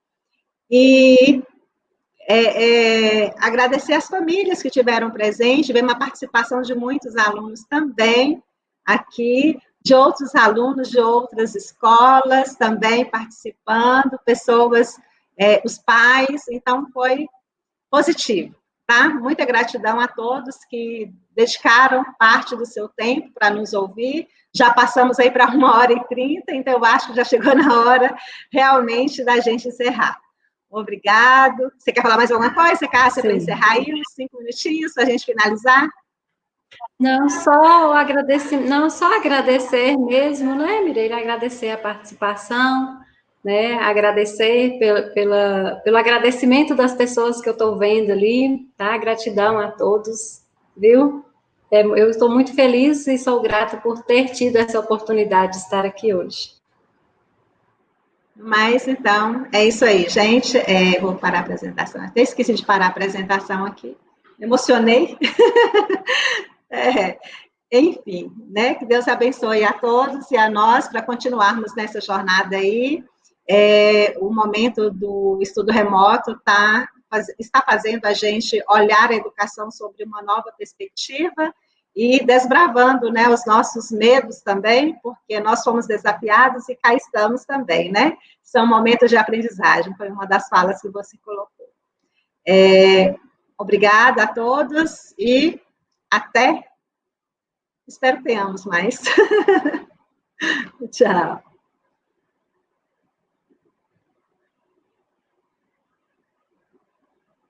E agradecer às famílias que tiveram presente, tivemos a participação de muitos alunos também aqui, de outros alunos de outras escolas também participando, pessoas, os pais, então foi positivo, tá? Muita gratidão a todos que dedicaram parte do seu tempo para nos ouvir. Já passamos aí para 1h30, então eu acho que já chegou na hora realmente da gente encerrar. Obrigado. Você quer falar mais alguma coisa, Cássia, para encerrar aí uns 5 minutinhos para a gente finalizar? Não, só agradecer mesmo, né, Mireille? Agradecer a participação, né? Agradecer pelo agradecimento das pessoas que eu estou vendo ali, tá? Gratidão a todos, viu? Eu estou muito feliz e sou grata por ter tido essa oportunidade de estar aqui hoje. Mas, então, é isso aí, gente. Vou parar a apresentação. Até esqueci de parar a apresentação aqui. Emocionei. Enfim, né? Que Deus abençoe a todos e a nós para continuarmos nessa jornada aí. O momento do estudo remoto está fazendo a gente olhar a educação sobre uma nova perspectiva e desbravando, né, os nossos medos também, porque nós fomos desafiados e cá estamos também, né? São momentos de aprendizagem, foi uma das falas que você colocou. Obrigada a todos e até. Espero que tenhamos mais. Tchau.